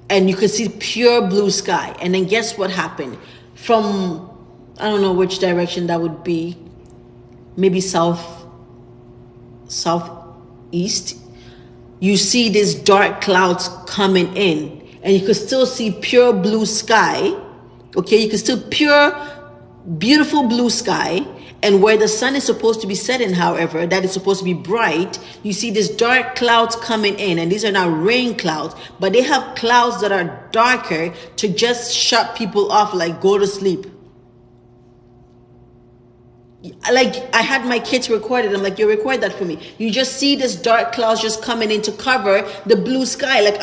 And you could see pure blue sky. And then guess what happened? From, I don't know which direction that would be. Maybe southeast. You see these dark clouds coming in. And you could still see pure blue sky. Okay, you could still pure, beautiful blue sky. And where the sun is supposed to be setting, however, that is supposed to be bright, you see these dark clouds coming in. And these are not rain clouds, but they have clouds that are darker to just shut people off, like go to sleep. Like I had my kids record it. I'm like, you record that for me. You just see this dark clouds just coming in to cover the blue sky. Like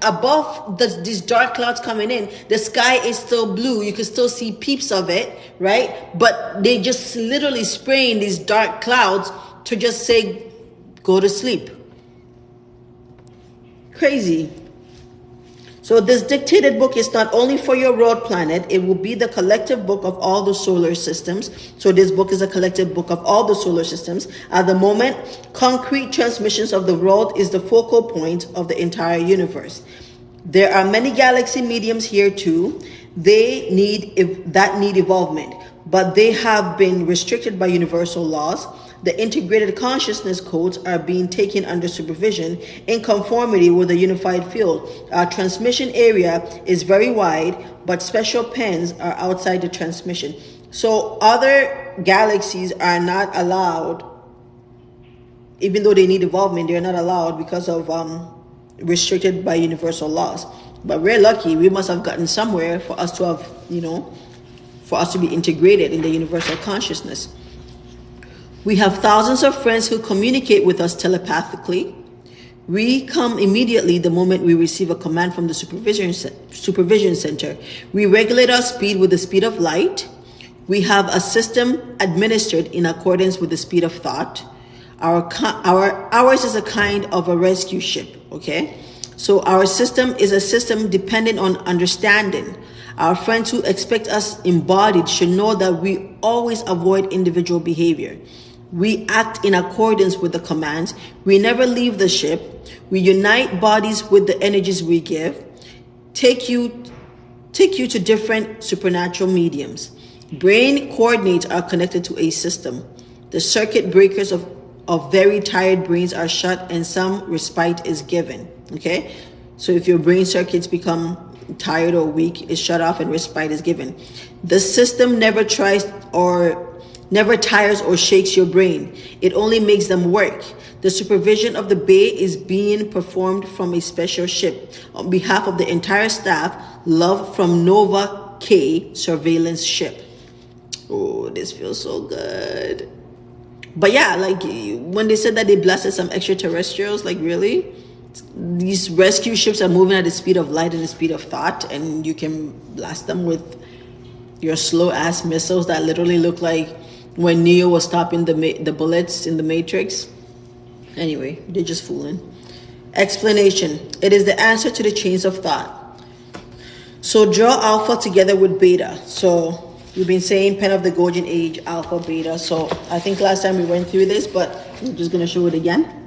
above these dark clouds coming in, the sky is still blue. You can still see peeps of it, right? But they just literally spraying these dark clouds to just say, go to sleep. Crazy. So this dictated book is not only for your road planet, it will be the collective book of all the solar systems. So this book is a collective book of all the solar systems. At the moment, concrete transmissions of the road is the focal point of the entire universe. There are many galaxy mediums here too. They need evolvement, but they have been restricted by universal laws. The integrated consciousness codes are being taken under supervision in conformity with the unified field. Our transmission area is very wide, but special pens are outside the transmission. So other galaxies are not allowed, even though they need evolvement, they're not allowed because of restricted by universal laws. But we're lucky. We must have gotten somewhere for us to have, you know, for us to be integrated in the universal consciousness. We have thousands of friends who communicate with us telepathically. We come immediately the moment we receive a command from the supervision center. We regulate our speed with the speed of light. We have a system administered in accordance with the speed of thought. Ours is a kind of a rescue ship, okay? So our system is a system dependent on understanding. Our friends who expect us embodied should know that we always avoid individual behavior. We act in accordance with the commands. We never leave the ship. We unite bodies with the energies we give. Take you to different supernatural mediums. Brain coordinates are connected to a system. The circuit breakers of very tired brains are shut and some respite is given. Okay? So if your brain circuits become tired or weak, it's shut off and respite is given. The system never tires or shakes your brain. It only makes them work. The supervision of the bay is being performed from a special ship. On behalf of the entire staff, love from Nova K surveillance ship. Oh, this feels so good. But yeah, like when they said that they blasted some extraterrestrials, like really? These rescue ships are moving at the speed of light and the speed of thought, and you can blast them with your slow ass missiles that literally look like when Neo was stopping the bullets in the Matrix. Anyway, they're just fooling. Explanation. It is the answer to the chains of thought. So draw alpha together with beta. So we've been saying pen of the golden age, alpha, beta. So I think last time we went through this, but we're just going to show it again.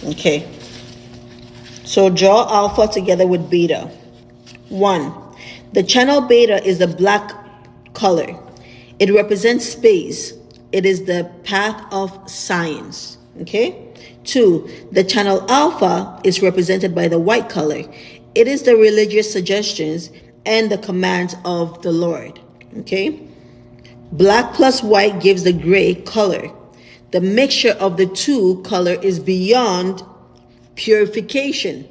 Okay. So draw alpha together with beta. 1. The channel beta is the black color. It represents space. It is the path of science. Okay. 2. The channel alpha is represented by the white color. It is the religious suggestions and the commands of the Lord. Okay. Black plus white gives the gray color. The mixture of the two color is beyond purification.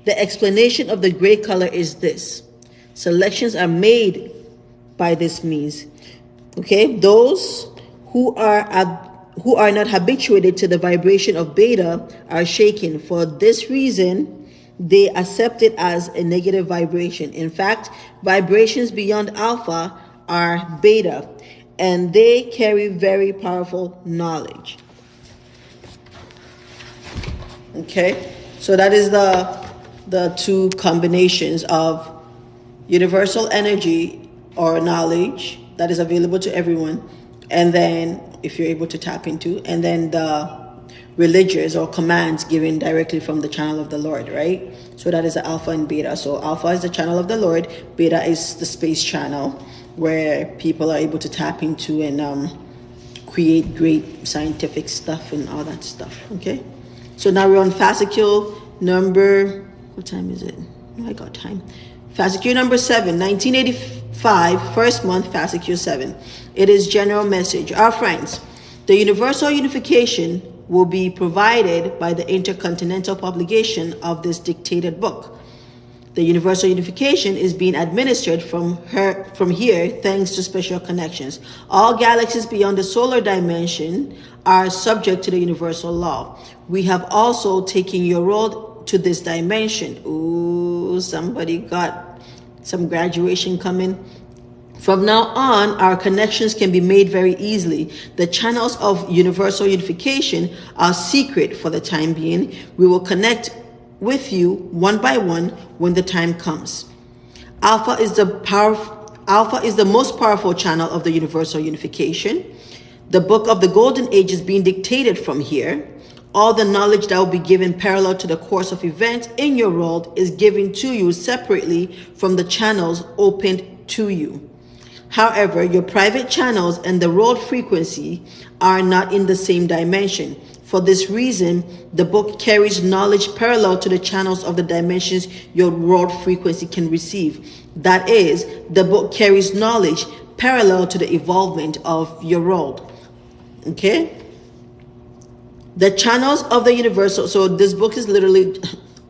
The explanation of the gray color is this. Selections are made by this means. Okay, those who are not habituated to the vibration of beta are shaken. For this reason, they accept it as a negative vibration. In fact, vibrations beyond alpha are beta, and they carry very powerful knowledge. Okay, so that is the two combinations of universal energy or knowledge that is available to everyone, and then if you're able to tap into, and then the religious or commands given directly from the channel of the Lord, right? So that is the alpha and beta. So alpha is the channel of the Lord, beta is the space channel where people are able to tap into and create great scientific stuff and all that stuff. Okay, so now we're on fascicule number, what time is it? I got time. Fascicule number 7, 1985, first month, fascicule 7. It is general message. Our friends, the universal unification will be provided by the intercontinental publication of this dictated book. The universal unification is being administered from here thanks to special connections. All galaxies beyond the solar dimension are subject to the universal law. We have also taken your role to this dimension. Ooh, somebody got some graduation coming. From now on, our connections can be made very easily. The channels of universal unification are secret for the time being. We will connect with you one by one when the time comes. Alpha is the most powerful channel of the universal unification. The book of the golden age is being dictated from here. All the knowledge that will be given parallel to the course of events in your world is given to you separately from the channels opened to you. However, your private channels and the world frequency are not in the same dimension. For this reason, the book carries knowledge parallel to the channels of the dimensions your world frequency can receive. That is, the book carries knowledge parallel to the evolvement of your world. Okay? The channels of the universal, so this book is literally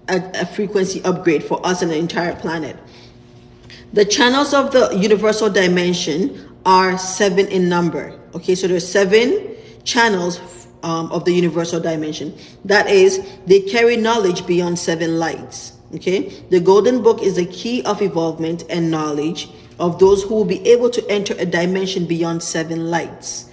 a frequency upgrade for us and the entire planet. The channels of the universal dimension are 7 in number. Okay, so there's 7 channels of the universal dimension. That is, they carry knowledge beyond 7 lights. Okay, the golden book is the key of evolvement and knowledge of those who will be able to enter a dimension beyond 7 lights.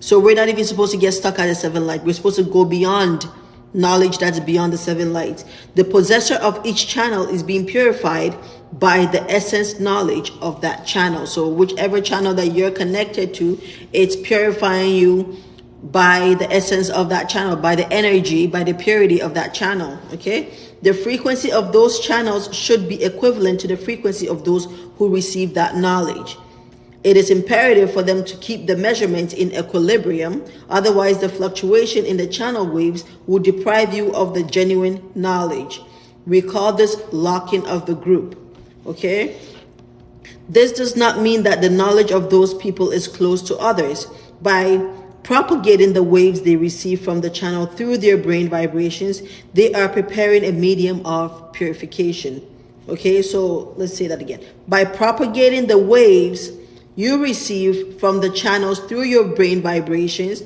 So we're not even supposed to get stuck at the 7 light. We're supposed to go beyond knowledge that's beyond the 7 lights. The possessor of each channel is being purified by the essence knowledge of that channel. So whichever channel that you're connected to, it's purifying you by the essence of that channel, by the energy, by the purity of that channel. Okay, the frequency of those channels should be equivalent to the frequency of those who receive that knowledge. It is imperative for them to keep the measurements in equilibrium, otherwise the fluctuation in the channel waves will deprive you of the genuine knowledge. We call this locking of the group. Okay, this does not mean that the knowledge of those people is closed to others. By propagating the waves they receive from the channel through their brain vibrations, they are preparing a medium of purification. Okay, so let's say that again. By propagating the waves you receive from the channels through your brain vibrations,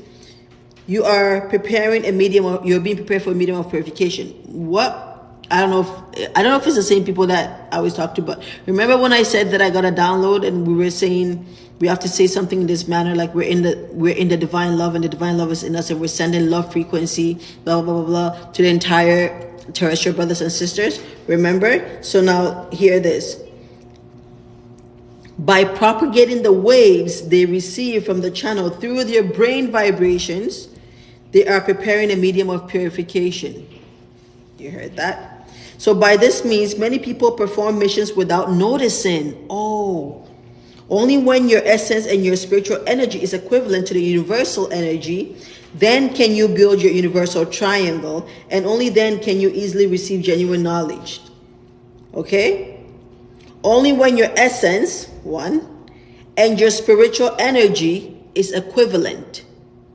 you are preparing a medium of, you're being prepared for a medium of purification. What? I don't know if it's the same people that I always talk to, but remember when I said that I got a download and we were saying we have to say something in this manner, like we're in the divine love and the divine love is in us and we're sending love frequency, blah, blah, blah, blah, to the entire terrestrial brothers and sisters. Remember? So now hear this. By propagating the waves they receive from the channel through their brain vibrations, they are preparing a medium of purification. You heard that? So by this means, many people perform missions without noticing. Oh, only when your essence and your spiritual energy is equivalent to the universal energy, then can you build your universal triangle, and only then can you easily receive genuine knowledge. Okay? Only when your essence, one, and your spiritual energy is equivalent.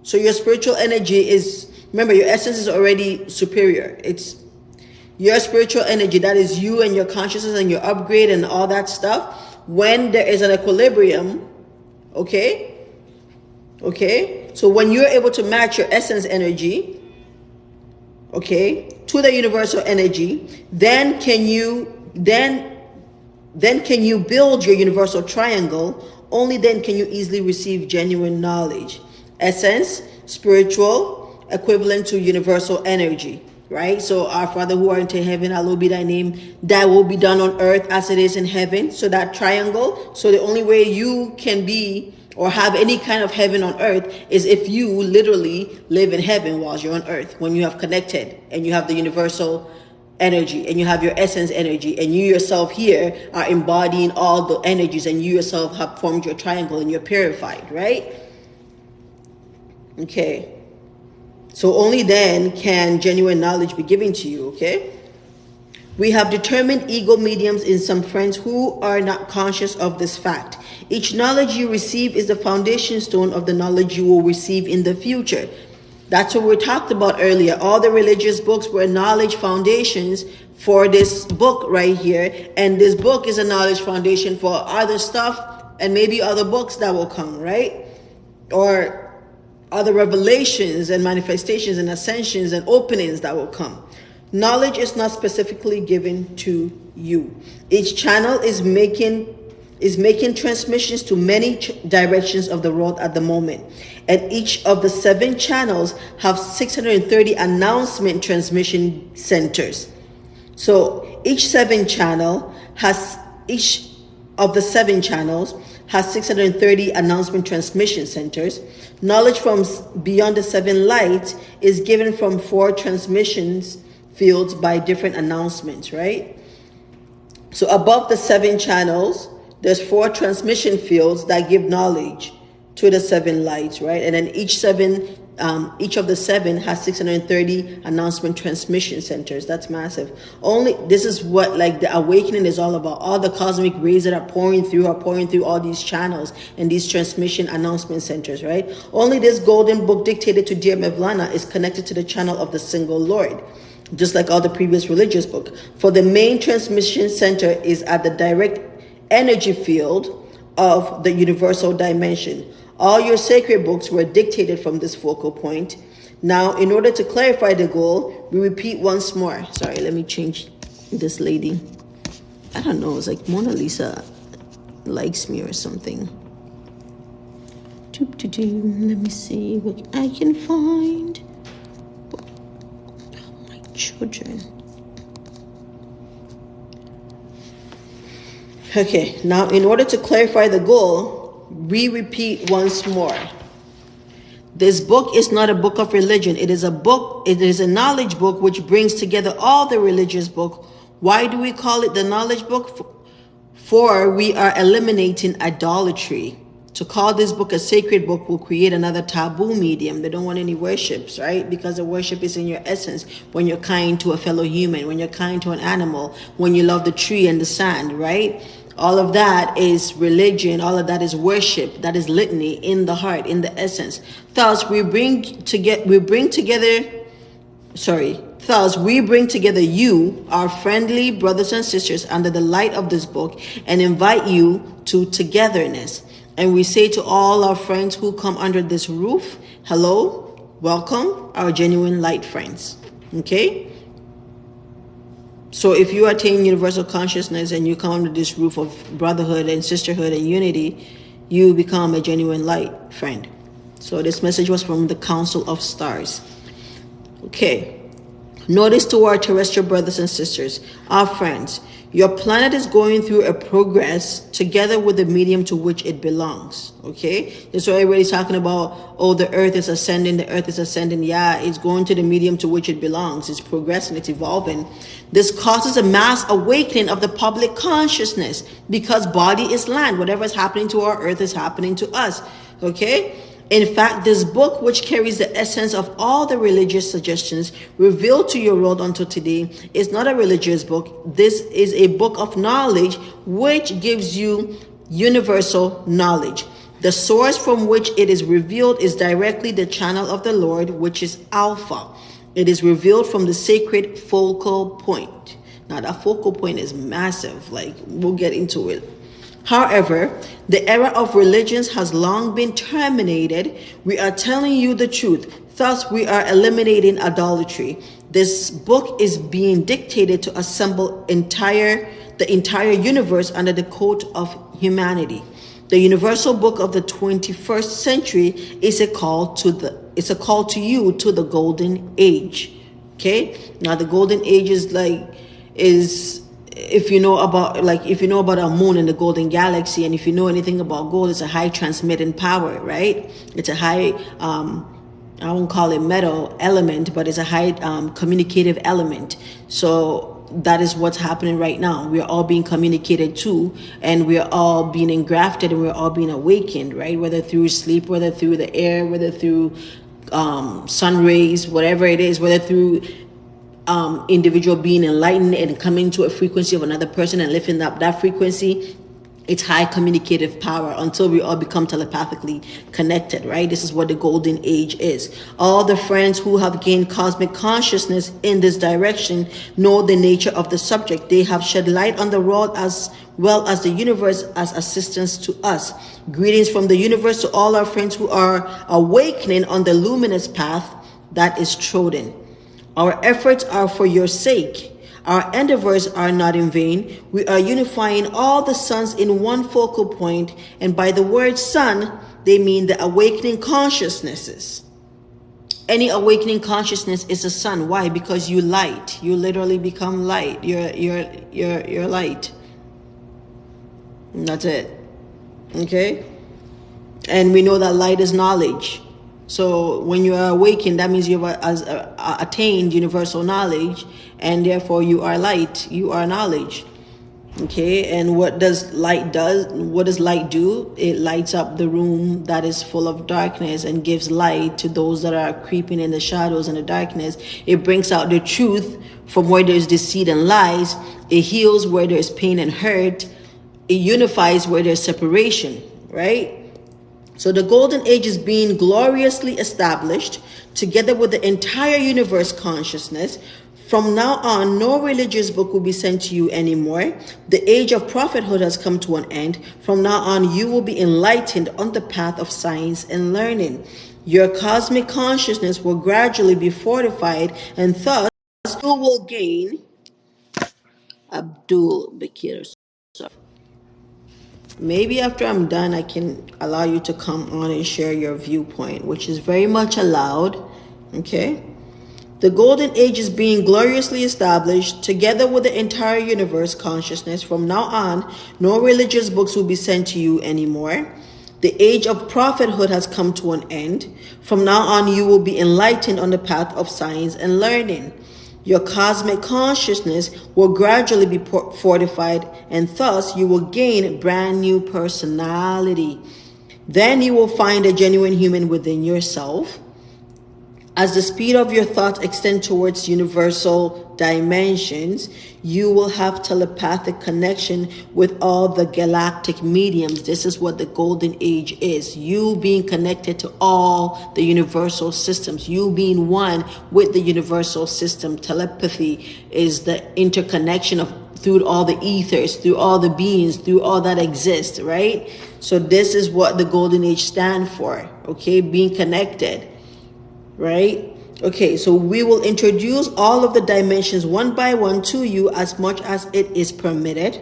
So your spiritual energy is, remember, your essence is already superior. It's your spiritual energy, that is you and your consciousness and your upgrade and all that stuff. When there is an equilibrium, okay? Okay? So when you're able to match your essence energy, okay, to the universal energy, then can you build your universal triangle. Only then can you easily receive genuine knowledge. Essence, spiritual, equivalent to universal energy, right? So our Father who art in heaven, hallowed be thy name. That will be done on earth as it is in heaven. So that triangle. So the only way you can be or have any kind of heaven on earth is if you literally live in heaven while you're on earth. When you have connected and you have the universal energy and you have your essence energy and you yourself here are embodying all the energies and you yourself have formed your triangle and you're purified, right? Okay. So only then can genuine knowledge be given to you, okay? We have determined ego mediums in some friends who are not conscious of this fact. Each knowledge you receive is the foundation stone of the knowledge you will receive in the future. That's what we talked about earlier. All the religious books were knowledge foundations for this book right here. And this book is a knowledge foundation for other stuff and maybe other books that will come, right? Or other revelations and manifestations and ascensions and openings that will come. Knowledge is not specifically given to you. Each channel is making transmissions to many directions of the world at the moment. And each of the 7 channels have 630 announcement transmission centers. So each of the 7 channels has 630 announcement transmission centers. Knowledge from beyond the 7 lights is given from 4 transmissions fields by different announcements, right? So above the 7 channels, there's 4 transmission fields that give knowledge to the 7 lights, right? And then each of the 7 has 630 announcement transmission centers. That's massive. This is what like the awakening is all about. All the cosmic rays that are pouring through all these channels and these transmission announcement centers, right? Only this golden book dictated to dear Mevlana is connected to the channel of the single Lord. just like all the previous religious book. For the main transmission center is at the direct energy field of the universal dimension. All your sacred books were dictated from this focal point. Now, in order to clarify the goal, we repeat once more. Sorry, let me change this lady. I don't know, it's like Mona Lisa likes me or something. Let me see what I can find. Oh, my children. Okay, now in order to clarify the goal, we repeat once more. This book is not a book of religion. It is a book, it is a knowledge book which brings together all the religious book. Why do we call it the knowledge book? For we are eliminating idolatry. To call this book a sacred book will create another taboo medium. They don't want any worships, right? Because the worship is in your essence. When you're kind to a fellow human, when you're kind to an animal, when you love the tree and the sand, right? All of that is religion. All of that is worship. That is litany in the heart, in the essence. Thus, we bring together you, our friendly brothers and sisters, under the light of this book and invite you to togetherness. And we say to all our friends who come under this roof, hello, welcome, our genuine light friends. Okay? So if you attain universal consciousness and you come under this roof of brotherhood and sisterhood and unity, you become a genuine light friend. So this message was from the Council of Stars. Okay. Notice to our terrestrial brothers and sisters, our friends, your planet is going through a progress together with the medium to which it belongs. Okay? That's why everybody's talking about, oh, the earth is ascending, the earth is ascending. Yeah, it's going to the medium to which it belongs. It's progressing, it's evolving. This causes a mass awakening of the public consciousness because body is land. Whatever is happening to our earth is happening to us. Okay? In fact, this book, which carries the essence of all the religious suggestions revealed to your world until today, is not a religious book. This is a book of knowledge, which gives you universal knowledge. The source from which it is revealed is directly the channel of the Lord, which is Alpha. It is revealed from the sacred focal point. Now, that focal point is massive. Like, we'll get into it. However, the era of religions has long been terminated. We are telling you the truth. Thus, we are eliminating idolatry. This book is being dictated to assemble the entire universe under the coat of humanity. The universal book of the 21st century is a call to you to the golden age. Okay? Now, the golden age is if you know about our moon and the golden galaxy, and if you know anything about gold, it's a high transmitting power, right? It's a high I won't call it metal element, but it's a high communicative element. So that is what's happening right now. We are all being communicated to, and we are all being engrafted, and we're all being awakened, right? Whether through sleep, whether through the air, whether through sun rays, whatever it is, whether through individual being enlightened and coming to a frequency of another person and lifting up that frequency. It's high communicative power until we all become telepathically connected, right? This is what the golden age is. All the friends who have gained cosmic consciousness in this direction know the nature of the subject. They have shed light on the world as well as the universe as assistance to us. Greetings from the universe to all our friends who are awakening on the luminous path that is trodden. Our efforts are for your sake. Our endeavors are not in vain. We are unifying all the suns in one focal point, and by the word sun, they mean the awakening consciousnesses. Any awakening consciousness is a sun. Why? Because you light. You literally become light. You're light. And that's it. Okay? And we know that light is knowledge. So when you are awakened, that means you have attained universal knowledge, and therefore you are light. You are knowledge. Okay, and what does light do? It lights up the room that is full of darkness and gives light to those that are creeping in the shadows and the darkness. It brings out the truth from where there's deceit and lies. It heals where there's pain and hurt. It unifies where there's separation, right? So the golden age is being gloriously established together with the entire universe consciousness. From now on, no religious book will be sent to you anymore. The age of prophethood has come to an end. From now on, you will be enlightened on the path of science and learning. Your cosmic consciousness will gradually be fortified, and thus you will gain Abdul Bakir. Maybe after I'm done, I can allow you to come on and share your viewpoint, which is very much allowed. Okay? The golden age is being gloriously established together with the entire universe consciousness. From now on, no religious books will be sent to you anymore. The age of prophethood has come to an end. From now on, you will be enlightened on the path of science and learning. Your cosmic consciousness will gradually be fortified, and thus you will gain brand new personality. Then you will find a genuine human within yourself. As the speed of your thoughts extend towards universal dimensions, you will have telepathic connection with all the galactic mediums. This is what the golden age is. You being connected to all the universal systems. You being one with the universal system. Telepathy is the interconnection of through all the ethers, through all the beings, through all that exists, right? So this is what the golden age stands for, okay? Being connected. Right? Okay, so we will introduce all of the dimensions one by one to you as much as it is permitted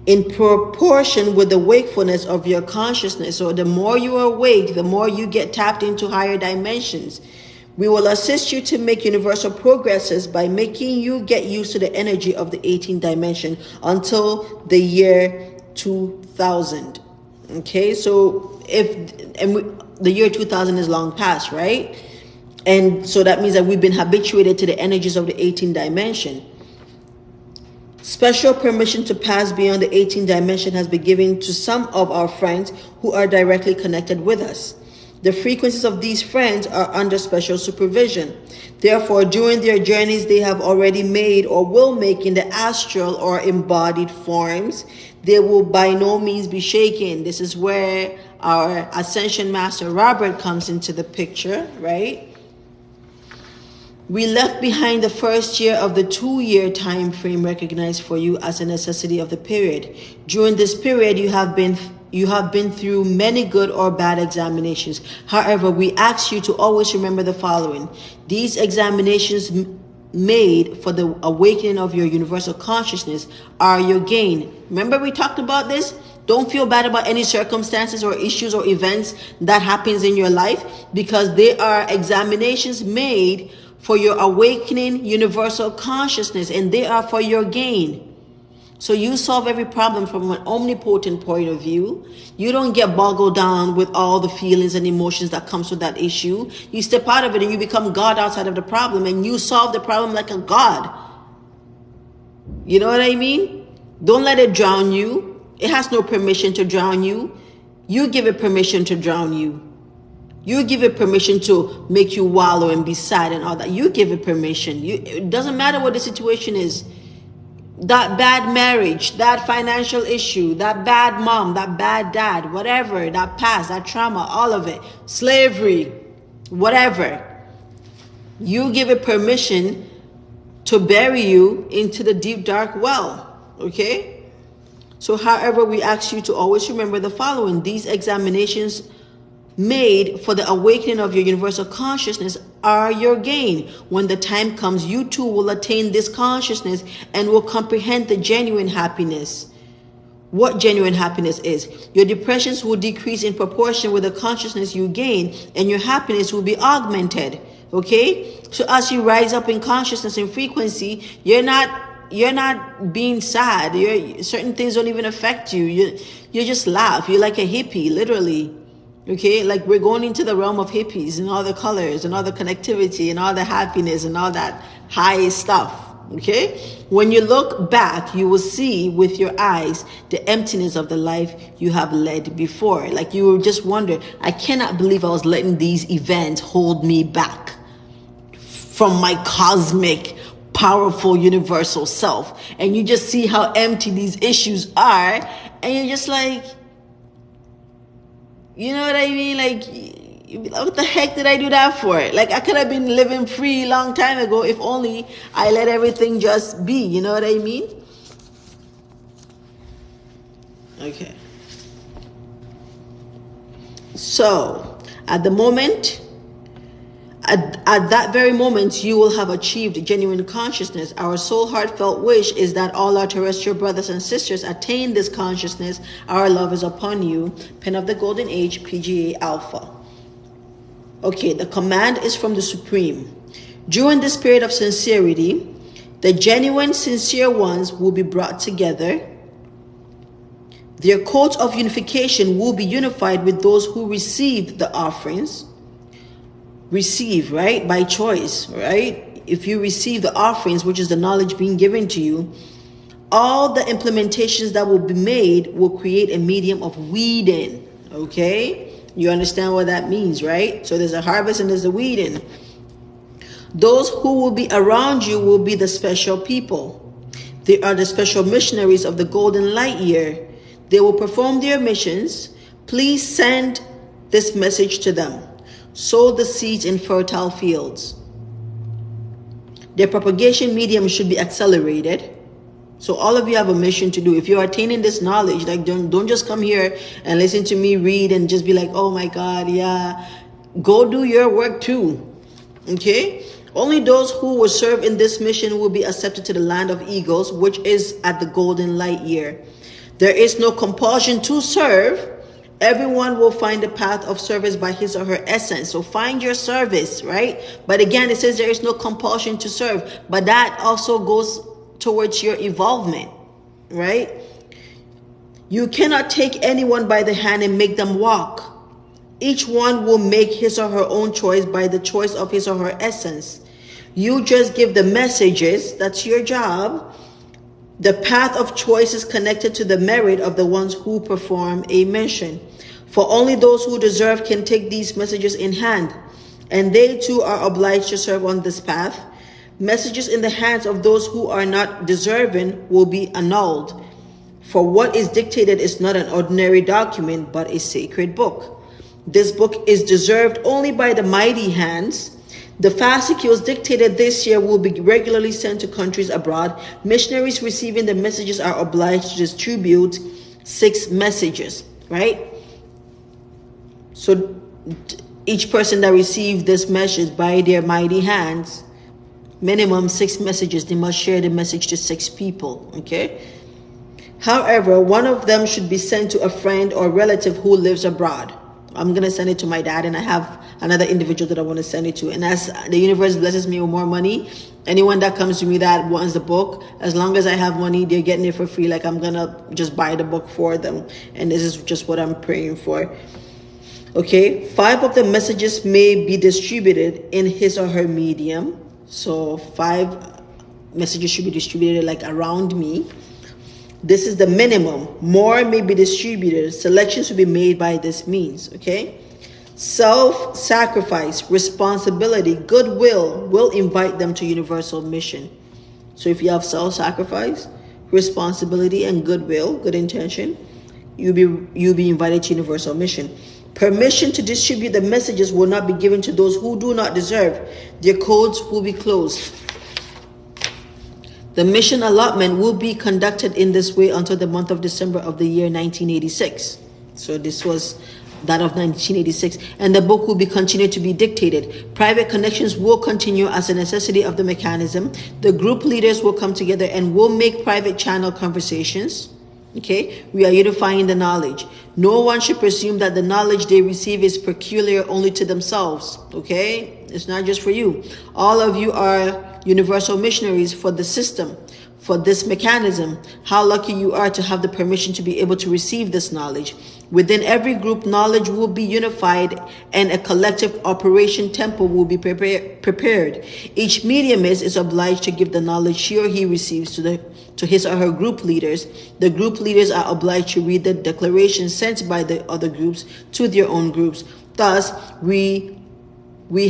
in proportion with the wakefulness of your consciousness. So the more you are awake, the more you get tapped into higher dimensions. We will assist you to make universal progresses by making you get used to the energy of the 18th dimension until the year 2000. Okay, so the year 2000 is long past, right? And so that means that we've been habituated to the energies of the 18th dimension. Special permission to pass beyond the 18th dimension has been given to some of our friends who are directly connected with us. The frequencies of these friends are under special supervision. Therefore, during their journeys they have already made or will make in the astral or embodied forms, they will by no means be shaken. This is where our Ascension Master Robert comes into the picture, right? We left behind the first year of the 2-year time frame recognized for you as a necessity of the period. During this period, you have been through many good or bad examinations. However, we ask you to always remember the following. These examinations made for the awakening of your universal consciousness are your gain. Remember we talked about this? Don't feel bad about any circumstances or issues or events that happens in your life, because they are examinations made for your awakening universal consciousness, and they are for your gain. So you solve every problem from an omnipotent point of view. You don't get boggled down with all the feelings and emotions that comes with that issue. You step out of it and you become God outside of the problem, and you solve the problem like a God. You know what I mean? Don't let it drown you. It has no permission to drown you. You give it permission to drown you. You give it permission to make you wallow and be sad and all that. You give it permission. It doesn't matter what the situation is. That bad marriage, that financial issue, that bad mom, that bad dad, whatever, that past, that trauma, all of it, slavery, whatever. You give it permission to bury you into the deep dark well, okay? So however, we ask you to always remember the following. These examinations made for the awakening of your universal consciousness are your gain. When the time comes, you too will attain this consciousness and will comprehend the genuine happiness. What genuine happiness is. Your depressions will decrease in proportion with the consciousness you gain, and your happiness will be augmented. Okay? So as you rise up in consciousness and frequency, you're not being sad. Certain things don't even affect you. You just laugh. You're like a hippie, literally. Okay, like we're going into the realm of hippies and all the colors and all the connectivity and all the happiness and all that high stuff. Okay, when you look back, you will see with your eyes the emptiness of the life you have led before. Like you will just wonder, I cannot believe I was letting these events hold me back from my cosmic, powerful, universal self. And you just see how empty these issues are, and you're just like, you know what I mean? Like, you'd be like, what the heck did I do that for? Like, I could have been living free long time ago if only I let everything just be. You know what I mean? Okay. So, at the moment, at that very moment, you will have achieved genuine consciousness. Our soul heartfelt wish is that all our terrestrial brothers and sisters attain this consciousness. Our love is upon you. Pen of the Golden Age, PGA Alpha. Okay, the command is from the Supreme. During this period of sincerity, the genuine, sincere ones will be brought together. Their codes of unification will be unified with those who receive the offerings. Receive, right? By choice, right? If you receive the offerings, which is the knowledge being given to you, all the implementations that will be made will create a medium of weeding. Okay? You understand what that means, right? So there's a harvest and there's a weeding. Those who will be around you will be the special people. They are the special missionaries of the golden light year. They will perform their missions. Please send this message to them. Sow the seeds in fertile fields. Their propagation medium should be accelerated. So all of you have a mission to do. If you're attaining this knowledge, like don't just come here and listen to me read and just be like, oh my God, yeah. Go do your work too. Okay? Only those who will serve in this mission will be accepted to the land of eagles, which is at the golden light year. There is no compulsion to serve. Everyone will find the path of service by his or her essence. So find your service, right? But again, it says there is no compulsion to serve. But that also goes towards your evolvement, right? You cannot take anyone by the hand and make them walk. Each one will make his or her own choice by the choice of his or her essence. You just give the messages. That's your job. The path of choice is connected to the merit of the ones who perform a mission. For only those who deserve can take these messages in hand, and they too are obliged to serve on this path. Messages in the hands of those who are not deserving will be annulled. For what is dictated is not an ordinary document, but a sacred book. This book is deserved only by the mighty hands. The fascicules dictated this year will be regularly sent to countries abroad. Missionaries receiving the messages are obliged to distribute 6 messages, right? So each person that received this message by their mighty hands, minimum 6 messages, they must share the message to 6 people, okay? However, one of them should be sent to a friend or relative who lives abroad. I'm going to send it to my dad, and I have another individual that I want to send it to. And as the universe blesses me with more money, anyone that comes to me that wants the book, as long as I have money, they're getting it for free. Like, I'm going to just buy the book for them. And this is just what I'm praying for. Okay, 5 of the messages may be distributed in his or her medium. So 5 messages should be distributed like around me. This is the minimum. More may be distributed. Selections will be made by this means, okay? Self-sacrifice, responsibility, goodwill will invite them to universal mission. So if you have self-sacrifice, responsibility, and goodwill, good intention, you'll be invited to universal mission. Permission to distribute the messages will not be given to those who do not deserve. Their codes will be closed. The mission allotment will be conducted in this way until the month of December of the year 1986. So this was that of 1986. And the book will be continued to be dictated. Private connections will continue as a necessity of the mechanism. The group leaders will come together and will make private channel conversations. Okay, we are unifying the knowledge. No one should presume that the knowledge they receive is peculiar only to themselves. Okay, it's not just for you. All of you are universal missionaries for the system, for this mechanism. How lucky you are to have the permission to be able to receive this knowledge. Within every group, knowledge will be unified and a collective operation temple will be prepared. Each mediumist is obliged to give the knowledge she or he receives to his or her group leaders. The group leaders are obliged to read the declaration sent by the other groups to their own groups. Thus, we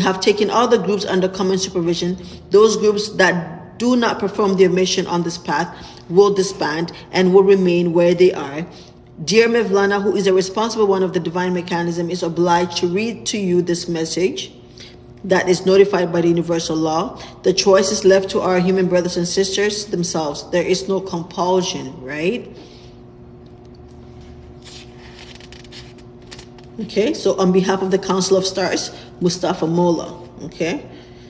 have taken all the groups under common supervision. Those groups that do not perform their mission on this path will disband and will remain where they are. Dear Mevlana, who is the responsible one of the divine mechanism, is obliged to read to you this message that is notified by the universal law. The choice is left to our human brothers and sisters themselves. There is no compulsion, right? Okay, so on behalf of the Council of Stars, Mustafa Mola. Okay,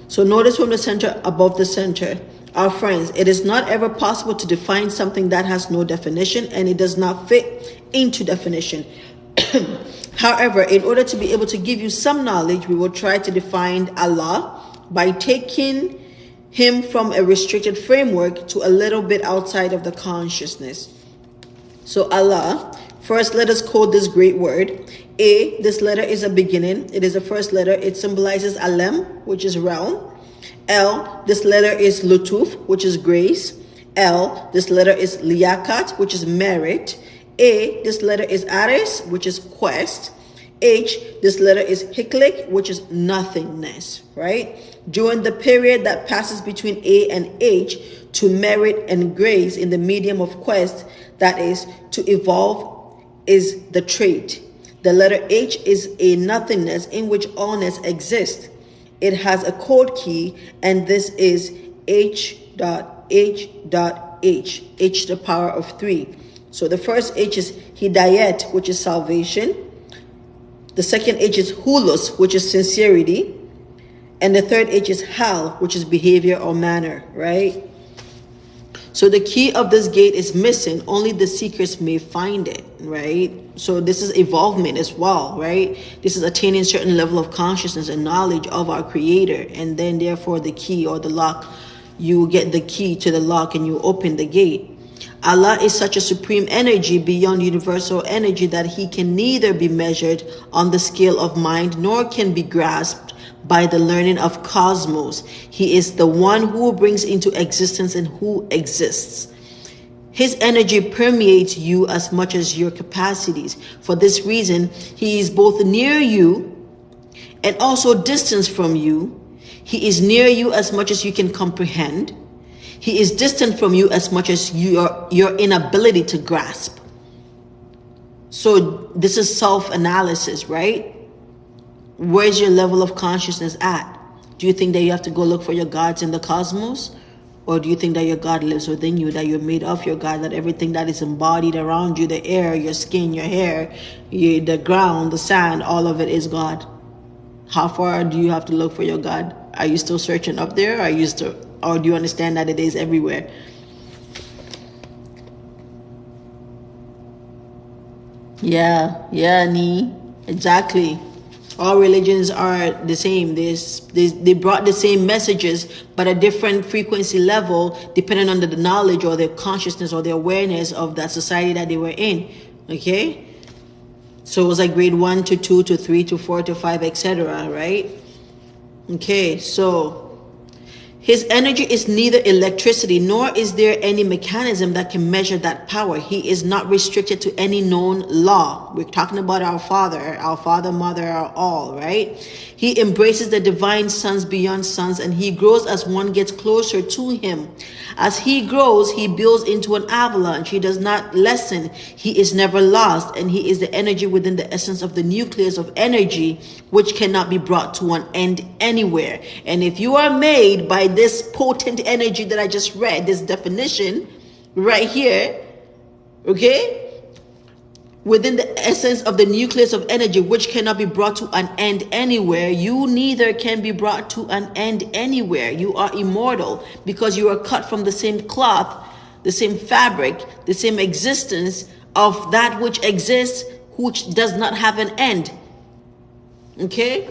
so notice from the center above the center, our friends, it is not ever possible to define something that has no definition, and it does not fit into definition. However, in order to be able to give you some knowledge, we will try to define Allah by taking him from a restricted framework to a little bit outside of the consciousness. So Allah, first let us code this great word. A, this letter is a beginning. It is the first letter. It symbolizes Alam, which is realm. L, this letter is Lutuf, which is grace. L, this letter is Liyakat, which is merit. A, this letter is Aris, which is quest. H, this letter is Hiklik, which is nothingness, right? During the period that passes between A and H to merit and grace in the medium of quest, that is, to evolve, is the trait. The letter H is a nothingness in which allness exists. It has a code key, and this is H.H.H, H to the power of 3. So the first H is Hidayat, which is salvation. The second H is Hulus, which is sincerity. And the third H is Hal, which is behavior or manner, right? So the key of this gate is missing. Only the seekers may find it, right? So this is evolvement as well, right? This is attaining a certain level of consciousness and knowledge of our creator. And then therefore the key or the lock, you get the key to the lock and you open the gate. Allah is such a supreme energy beyond universal energy that he can neither be measured on the scale of mind nor can be grasped by the learning of cosmos. He is the one who brings into existence and who exists. His energy permeates you as much as your capacities. For this reason, he is both near you and also distant from you. He is near you as much as you can comprehend. He is distant from you as much as your inability to grasp. So this is self-analysis, right? Where's your level of consciousness at? Do you think that you have to go look for your gods in the cosmos? Or do you think that your God lives within you, that you're made of your God, that everything that is embodied around you, the air, your skin, your hair, the ground, the sand, all of it is God? How far do you have to look for your God? Are you still searching up there? Or do you understand that it is everywhere? Yeah, Nee. Exactly. All religions are the same. They brought the same messages, but a different frequency level, depending on the knowledge or their consciousness or the awareness of that society that they were in. Okay? So it was like grade 1 to 2 to 3 to 4 to 5, etc., right? Okay, so his energy is neither electricity nor is there any mechanism that can measure that power. He is not restricted to any known law. We're talking about our father, mother, our all, right? He embraces the divine sons beyond sons, and he grows as one gets closer to him. As he grows, he builds into an avalanche. He does not lessen. He is never lost, and he is the energy within the essence of the nucleus of energy, which cannot be brought to an end anywhere. And if you are made by this potent energy that I just read, this definition right here, okay, within the essence of the nucleus of energy, which cannot be brought to an end anywhere, you neither can be brought to an end anywhere. You are immortal because you are cut from the same cloth, the same fabric, the same existence of that which exists, which does not have an end. Okay?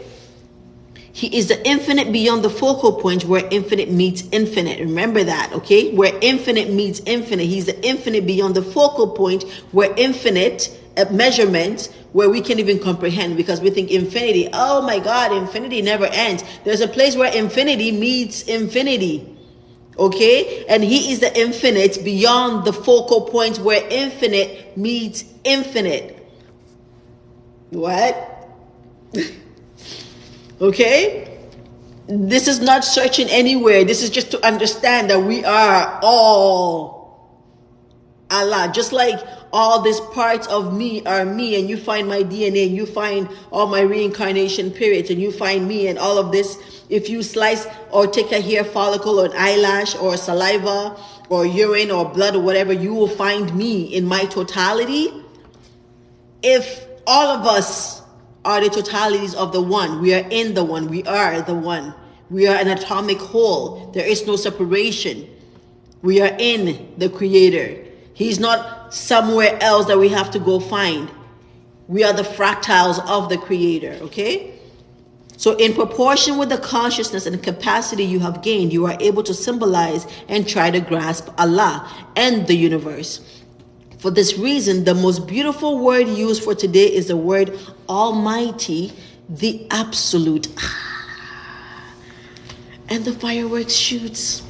He is the infinite beyond the focal point where infinite meets infinite. Remember that, okay? Where infinite meets infinite. He's the infinite beyond the focal point where infinite measurement, where we can't even comprehend because we think infinity. Oh my God, infinity never ends. There's a place where infinity meets infinity, okay? And he is the infinite beyond the focal point where infinite meets infinite. What? Okay, this is not searching anywhere. This is just to understand that we are all Allah. Just like all these parts of me are me, and you find my DNA, and you find all my reincarnation periods, and you find me and all of this. If you slice or take a hair follicle or an eyelash or saliva or urine or blood or whatever, you will find me in my totality. If all of us are the totalities of the one, we are in the one, we are the one. We are an atomic whole. There is no separation. We are in the Creator. He's not somewhere else that we have to go find. We are the fractals of the Creator, okay? So in proportion with the consciousness and capacity you have gained, you are able to symbolize and try to grasp Allah and the universe. For this reason, the most beautiful word used for today is the word Almighty, the Absolute. And the fireworks shoots.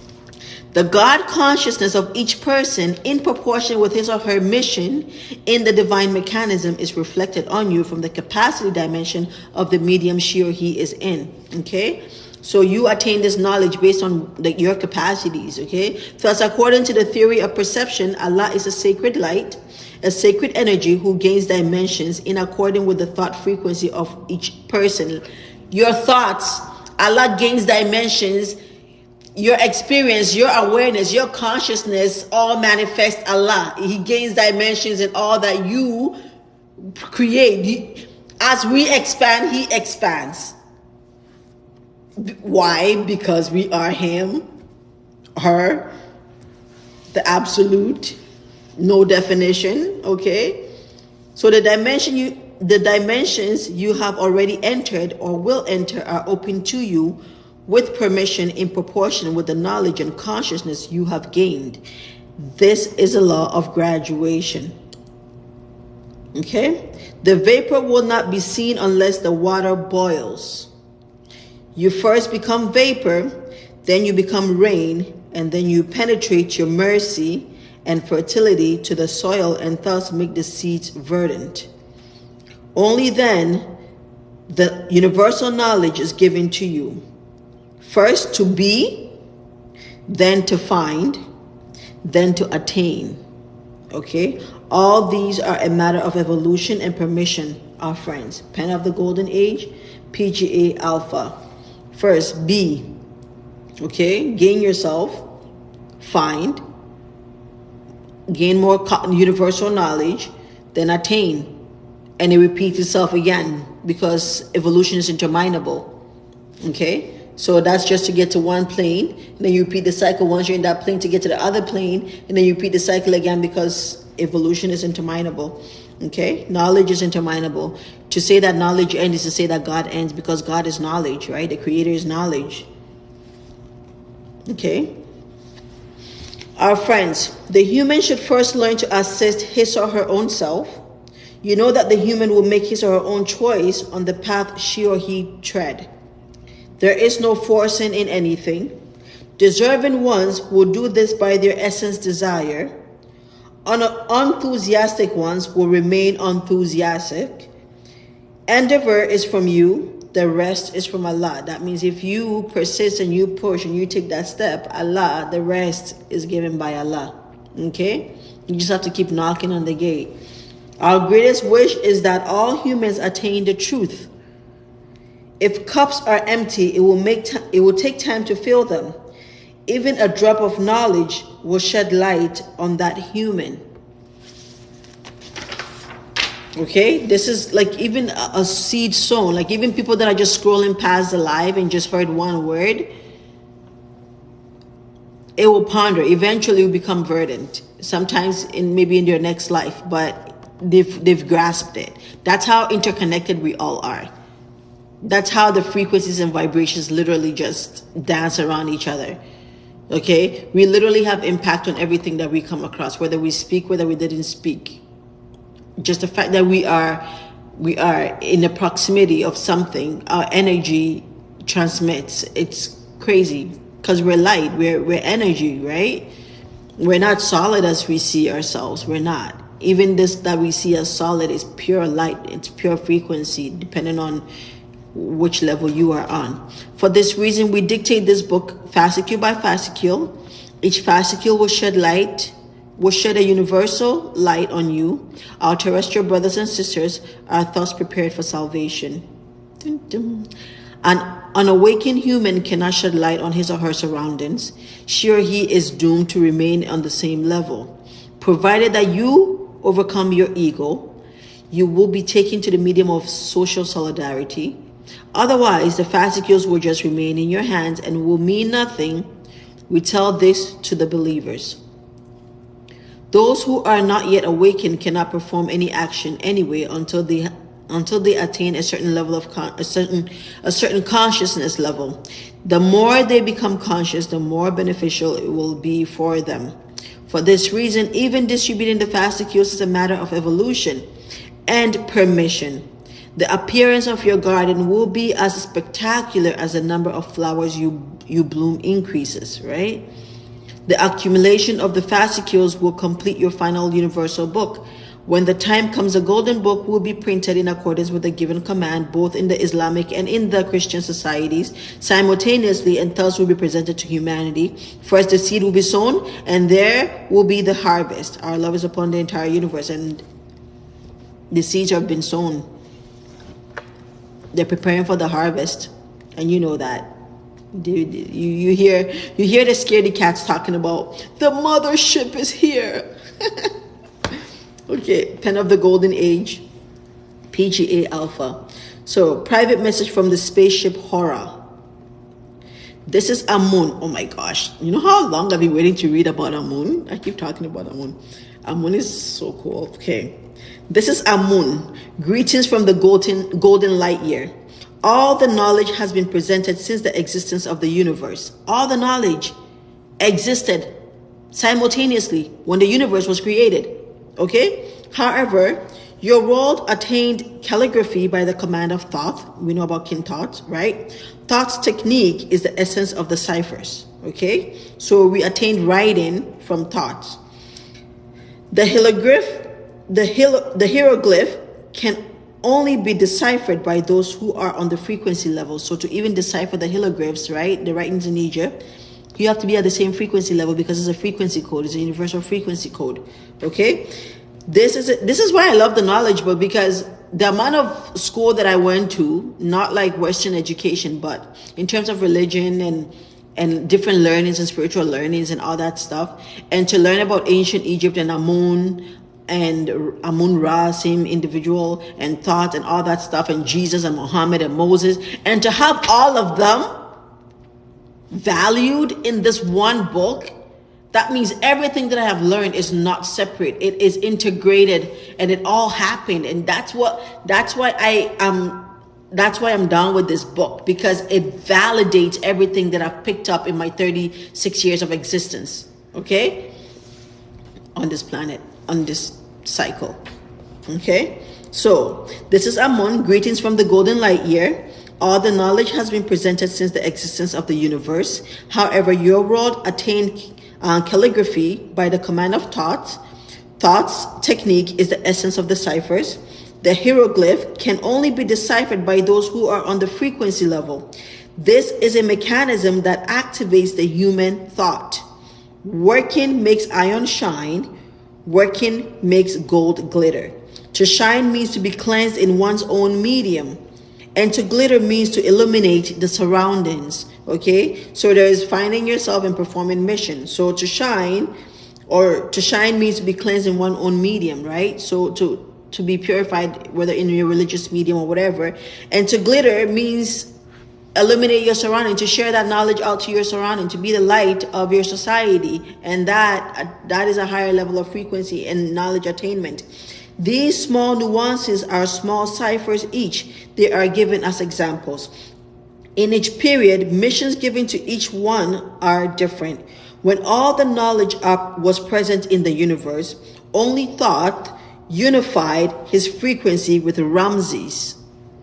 The God consciousness of each person, in proportion with his or her mission in the divine mechanism, is reflected on you from the capacity dimension of the medium she or he is in. Okay? So you attain this knowledge based on your capacities. Okay? Thus, according to the theory of perception, Allah is a sacred light, a sacred energy who gains dimensions in accordance with the thought frequency of each person. Your thoughts, Allah gains dimensions. Your experience, your awareness, your consciousness all manifest Allah. He gains dimensions in all that you create. As we expand, he expands. Why? Because we are him, her, the absolute, no definition, okay? So the dimensions you have already entered or will enter are open to you with permission in proportion with the knowledge and consciousness you have gained. This is a law of graduation. Okay? The vapor will not be seen unless the water boils. You first become vapor, then you become rain, and then you penetrate your mercy and fertility to the soil and thus make the seeds verdant. Only then the universal knowledge is given to you. First to be, then to find, then to attain. Okay? All these are a matter of evolution and permission, our friends. Pen of the Golden Age, PGA Alpha. First, be. Okay? Gain yourself. Find. Gain more universal knowledge. Then attain. And it repeats itself again because evolution is interminable. Okay? So that's just to get to one plane. And then you repeat the cycle once you're in that plane to get to the other plane. And then you repeat the cycle again because evolution is interminable. Okay? Knowledge is interminable. To say that knowledge ends is to say that God ends because God is knowledge, right? The Creator is knowledge. Okay? Our friends, the human should first learn to assist his or her own self. You know that the human will make his or her own choice on the path she or he tread. There is no forcing in anything. Deserving ones will do this by their essence desire. Unenthusiastic ones will remain enthusiastic. Endeavor is from you. The rest is from Allah. That means if you persist and you push and you take that step, Allah, the rest is given by Allah. Okay? You just have to keep knocking on the gate. Our greatest wish is that all humans attain the truth. If cups are empty, it will take time to fill them. Even a drop of knowledge will shed light on that human. Okay, this is like even a seed sown. Like even people that are just scrolling past the live and just heard one word, it will ponder. Eventually, it will become verdant. Sometimes maybe in their next life, but they've grasped it. That's how interconnected we all are. That's how the frequencies and vibrations literally just dance around each other. Okay? We literally have impact on everything that we come across, whether we speak, whether we didn't speak. Just the fact that we are in the proximity of something, our energy transmits. It's crazy because we're light, we're energy, right? We're not solid as we see ourselves. We're not. Even this that we see as solid is pure light. It's pure frequency, depending on which level you are on. For this reason, we dictate this book fascicule by fascicule. Each fascicule will shed light will shed a universal light on you. Our terrestrial brothers and sisters are thus prepared for salvation. Dun, dun. An unawakened human cannot shed light on his or her surroundings. She or he is doomed to remain on the same level. Provided that you overcome your ego, you will be taken to the medium of social solidarity. Otherwise, the fascicules will just remain in your hands and will mean nothing. We tell this to the believers. Those who are not yet awakened cannot perform any action anyway until they attain a certain level of a certain consciousness level. The more they become conscious, the more beneficial it will be for them. For this reason, even distributing the fascicules is a matter of evolution and permission. The appearance of your garden will be as spectacular as the number of flowers you bloom increases, right? The accumulation of the fascicules will complete your final universal book. When the time comes, the golden book will be printed in accordance with the given command, both in the Islamic and in the Christian societies, simultaneously, and thus will be presented to humanity. First, the seed will be sown, and there will be the harvest. Our love is upon the entire universe, and the seeds have been sown. They're preparing for the harvest, and you know that. You hear the scaredy cats talking about the mothership is here. Okay, pen of the golden age, PGA Alpha. So, private message from the spaceship Hora. This is Amun. Oh my gosh, you know how long I've been waiting to read about Amun? I keep talking about Amun. Amun is so cool. Okay, this is Amun. Greetings from the golden light year. All the knowledge has been presented since the existence of the universe. All the knowledge existed simultaneously when the universe was created. Okay? However, your world attained calligraphy by the command of thought. We know about kin thought, right? Thought's technique is the essence of the ciphers. Okay? So we attained writing from thoughts. The hieroglyph can only be deciphered by those who are on the frequency level. So to even decipher the hieroglyphs, right, the writings in Egypt, you have to be at the same frequency level because it's a frequency code. It's a universal frequency code. Okay, this is why I love the knowledge book, because the amount of school that I went to, not like Western education, but in terms of religion and different learnings and spiritual learnings and all that stuff, and to learn about ancient Egypt and Amun-Ra, same individual, and thought and all that stuff, and Jesus and Muhammad and Moses, and to have all of them valued in this one book, that means everything that I have learned is not separate. It is integrated, and it all happened. And that's why I'm down with this book, because it validates everything that I've picked up in my 36 years of existence. Okay, on this planet, on this cycle. Okay, so this is Amun. Greetings from the golden light year. All the knowledge has been presented since the existence of the universe. However, your world attained calligraphy by the command of thought. Thought's technique is the essence of the ciphers. The hieroglyph can only be deciphered by those who are on the frequency level. This is a mechanism that activates the human thought. Working makes iron shine. Working makes gold glitter. To shine means to be cleansed in one's own medium. And to glitter means to illuminate the surroundings. Okay? So there is finding yourself and performing mission. So to shine means to be cleansed in one's own medium, right? So to be purified, whether in your religious medium or whatever. And to glitter means illuminate your surrounding, to share that knowledge out to your surrounding, to be the light of your society. And that is a higher level of frequency and knowledge attainment. These small nuances are small ciphers each. They are given as examples. In each period, missions given to each one are different. When all the knowledge was present in the universe, only thought unified his frequency with Ramses.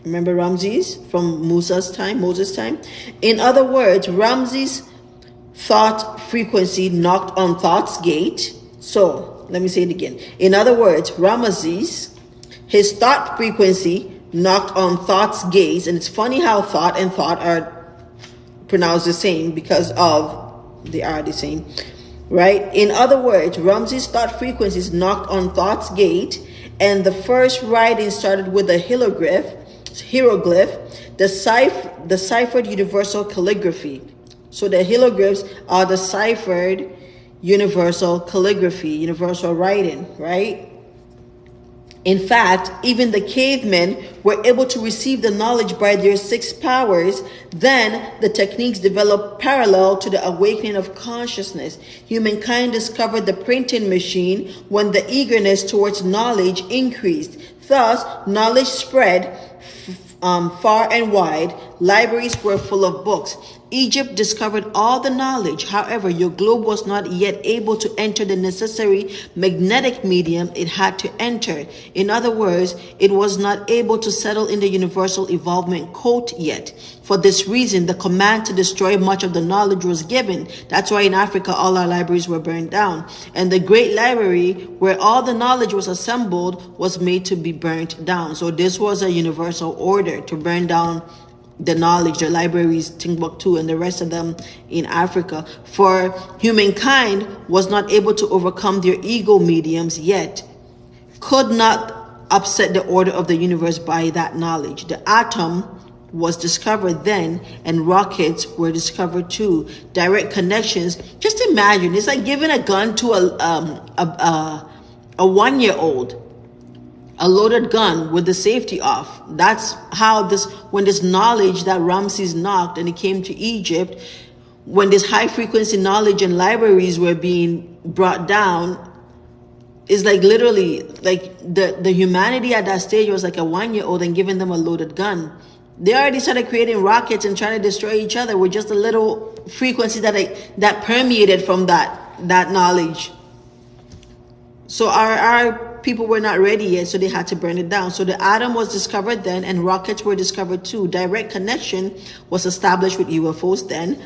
Remember Ramses from Moses' time? In other words, Ramses' thought frequency knocked on thought's gate. So, let me say it again. In other words, Ramses, his thought frequency knocked on thought's gaze. And it's funny how thought and thought are pronounced the same because they are the same. right? In other words, Ramses' thought frequencies knocked on thought's gate, and the first writing started with a hieroglyph, the ciphered universal calligraphy. So the hieroglyphs are the ciphered universal calligraphy, universal writing, right? In fact, even the cavemen were able to receive the knowledge by their six powers. Then the techniques developed parallel to the awakening of consciousness. Humankind discovered the printing machine when the eagerness towards knowledge increased. Thus, knowledge spread far and wide. Libraries were full of books. Egypt discovered all the knowledge. However, your globe was not yet able to enter the necessary magnetic medium it had to enter. In other words, it was not able to settle in the universal evolvement coat yet. For this reason, the command to destroy much of the knowledge was given. That's why in Africa, all our libraries were burned down. And the great library, where all the knowledge was assembled, was made to be burnt down. So this was a universal order to burn down the knowledge, the libraries, Timbuktu, and the rest of them in Africa. For humankind was not able to overcome their ego mediums yet, could not upset the order of the universe by that knowledge. The atom was discovered then, and rockets were discovered too. Direct connections. Just imagine, it's like giving a gun to a 1-year-old. A loaded gun with the safety off. That's how when this knowledge that Ramses knocked and it came to Egypt, when this high frequency knowledge and libraries were being brought down, is like literally like the humanity at that stage was like a 1-year-old and giving them a loaded gun. They already started creating rockets and trying to destroy each other with just a little frequency that permeated from that knowledge. So our people were not ready yet, so they had to burn it down. So the atom was discovered then, and rockets were discovered too. Direct connection was established with UFOs then.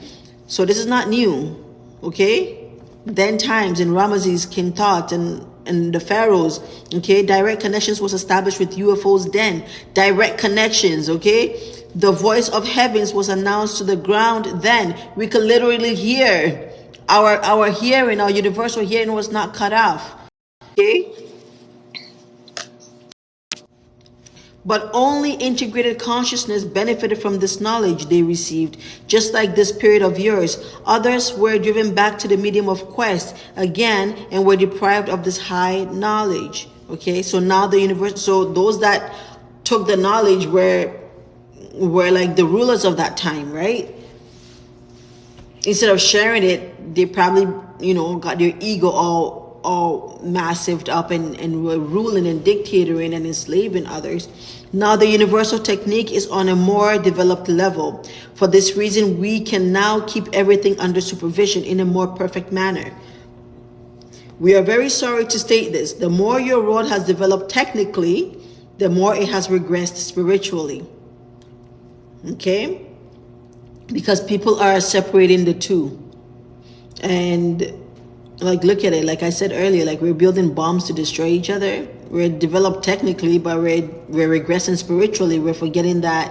So this is not new, okay? Then times in Ramesses, King Tut, and the pharaohs, okay? Direct connections was established with UFOs then. Direct connections, okay? The voice of heavens was announced to the ground then. We could literally hear. Our hearing, our universal hearing was not cut off, okay? But only integrated consciousness benefited from this knowledge they received, just like this period of yours. Others were driven back to the medium of quest again and were deprived of this high knowledge. Okay, so now the universe, so those that took the knowledge were like the rulers of that time, right? Instead of sharing it, they probably, got their ego all massived up and were ruling and dictating and enslaving others. Now the universal technique is on a more developed level. For this reason, we can now keep everything under supervision in a more perfect manner. We are very sorry to state this. The more your world has developed technically, the more it has regressed spiritually. Okay? Because people are separating the two. And like, look at it. Like I said earlier, like we're building bombs to destroy each other. We're developed technically, but we're regressing spiritually. We're forgetting that.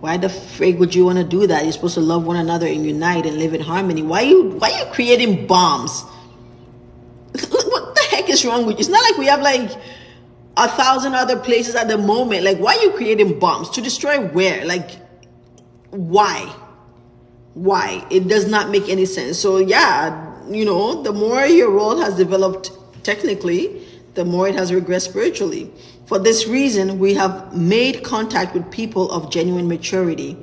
Why the frig would you want to do that? You're supposed to love one another and unite and live in harmony. Why are you creating bombs? What the heck is wrong with you? It's not like we have like 1,000 other places at the moment. Like, why are you creating bombs? To destroy where? Like, why? It does not make any sense. So yeah, the more your world has developed technically, the more it has regressed spiritually. For this reason, we have made contact with people of genuine maturity,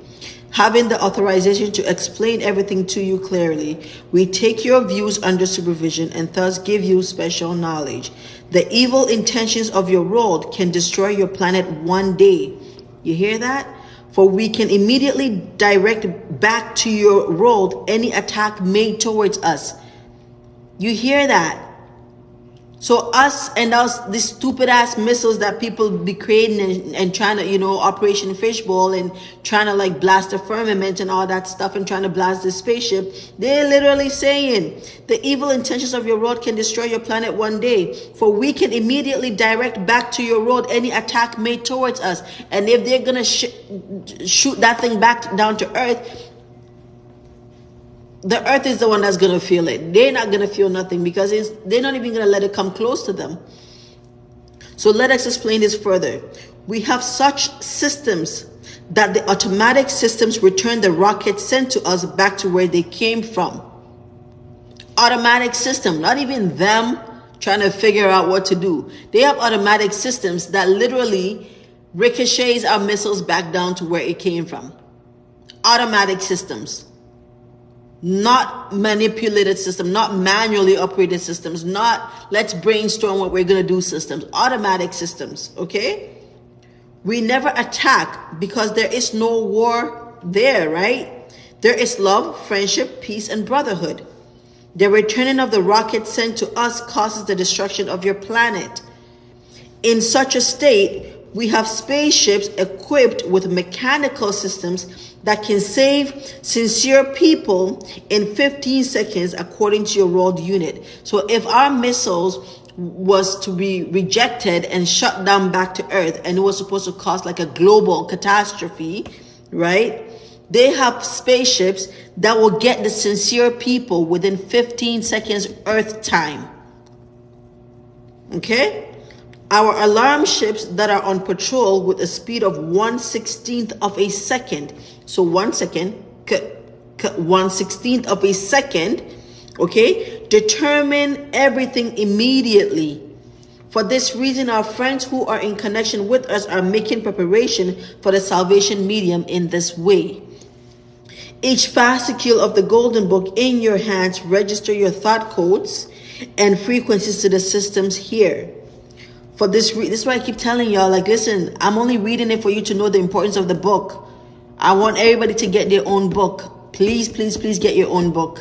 having the authorization to explain everything to you clearly. We take your views under supervision and thus give you special knowledge. The evil intentions of your world can destroy your planet one day. You hear that? For we can immediately direct back to your world any attack made towards us. You hear that? So us and these stupid ass missiles that people be creating and trying to, Operation Fishbowl and trying to like blast the firmament and all that stuff and trying to blast the spaceship. They're literally saying the evil intentions of your world can destroy your planet one day. For we can immediately direct back to your world any attack made towards us. And if they're going to shoot that thing back down to earth, The earth is the one that's going to feel it. They're not going to feel nothing because they're not even going to let it come close to them. So let us explain this further. We have such systems that the automatic systems return the rockets sent to us back to where they came from. Automatic system, not even them trying to figure out what to do. They have automatic systems that literally ricochets our missiles back down to where it came from. Automatic systems. Not manipulated systems, not manually operated systems, not let's brainstorm what we're going to do systems. Automatic systems, okay? We never attack because there is no war there, right? There is love, friendship, peace, and brotherhood. The returning of the rocket sent to us causes the destruction of your planet. In such a state, we have spaceships equipped with mechanical systems that can save sincere people in 15 seconds according to your world unit. So if our missiles was to be rejected and shut down back to Earth, and it was supposed to cause like a global catastrophe, right? They have spaceships that will get the sincere people within 15 seconds Earth time. Okay? Our alarm ships that are on patrol with a speed of 1/16th of a second. So 1 second, 1/16th of a second, okay, determine everything immediately. For this reason, our friends who are in connection with us are making preparation for the salvation medium in this way. Each fascicule of the golden book in your hands register your thought codes and frequencies to the systems here. For this is why I keep telling y'all, like, listen, I'm only reading it for you to know the importance of the book. I want everybody to get their own book. Please, please, please get your own book.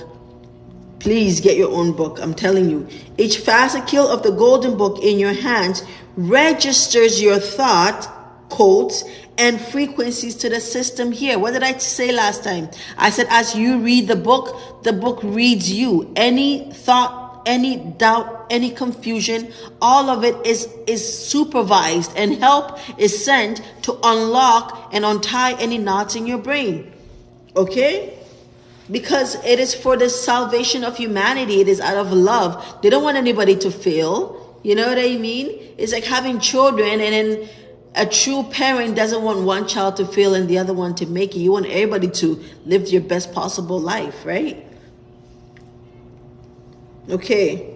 Please get your own book. I'm telling you. Each fascicule of the golden book in your hands registers your thought codes and frequencies to the system here. What did I say last time? I said, as you read the book reads you. Any thought, any doubt, any confusion, all of it is supervised, and help is sent to unlock and untie any knots in your brain. Okay? Because it is for the salvation of humanity. It is out of love. They don't want anybody to fail. You know what I mean? It's like having children, and then a true parent doesn't want one child to fail and the other one to make it. You want everybody to live your best possible life, right? Okay.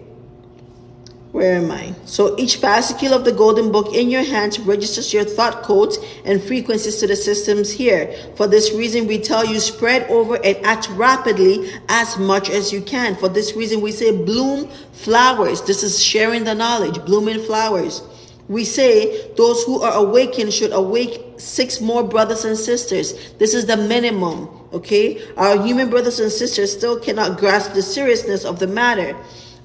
Where am I? So each fascicule of the golden book in your hands registers your thought codes and frequencies to the systems here. For this reason, we tell you spread over and act rapidly as much as you can. For this reason, we say bloom flowers. This is sharing the knowledge, blooming flowers. We say those who are awakened should awake 6 more brothers and sisters. This is the minimum, okay? Our human brothers and sisters still cannot grasp the seriousness of the matter.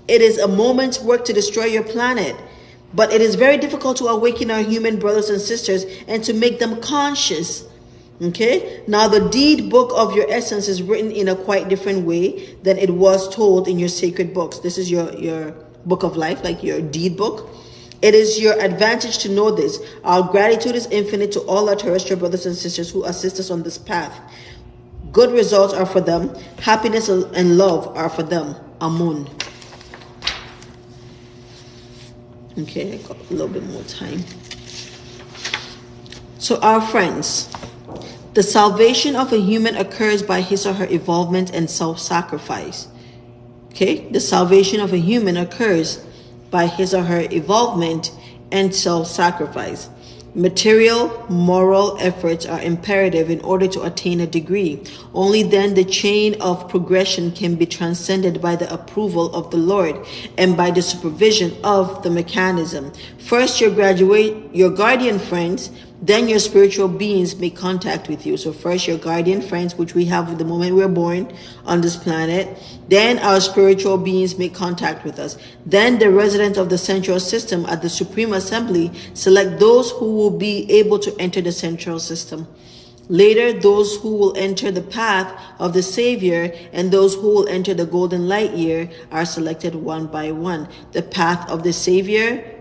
It is a moment's work to destroy your planet, but it is very difficult to awaken our human brothers and sisters and to make them conscious. Okay? Now the deed book of your essence is written in a quite different way than it was told in your sacred books. This is your book of life, like your deed book. It is your advantage to know this. Our gratitude is infinite to all our terrestrial brothers and sisters who assist us on this path. Good results are for them. Happiness and love are for them. Amun. Okay, I got a little bit more time. So our friends, the salvation of a human occurs by his or her evolvement and self-sacrifice. Okay, the salvation of a human occurs by his or her evolvement and self-sacrifice. Material, moral efforts are imperative in order to attain a degree. Only then the chain of progression can be transcended by the approval of the Lord and by the supervision of the mechanism. First, your guardian friends, then your spiritual beings make contact with you. So first your guardian friends, which we have the moment we're born on this planet. Then our spiritual beings make contact with us. Then the residents of the central system at the Supreme Assembly select those who will be able to enter the central system. Later, those who will enter the path of the Savior and those who will enter the golden light year are selected one by one. The path of the Savior,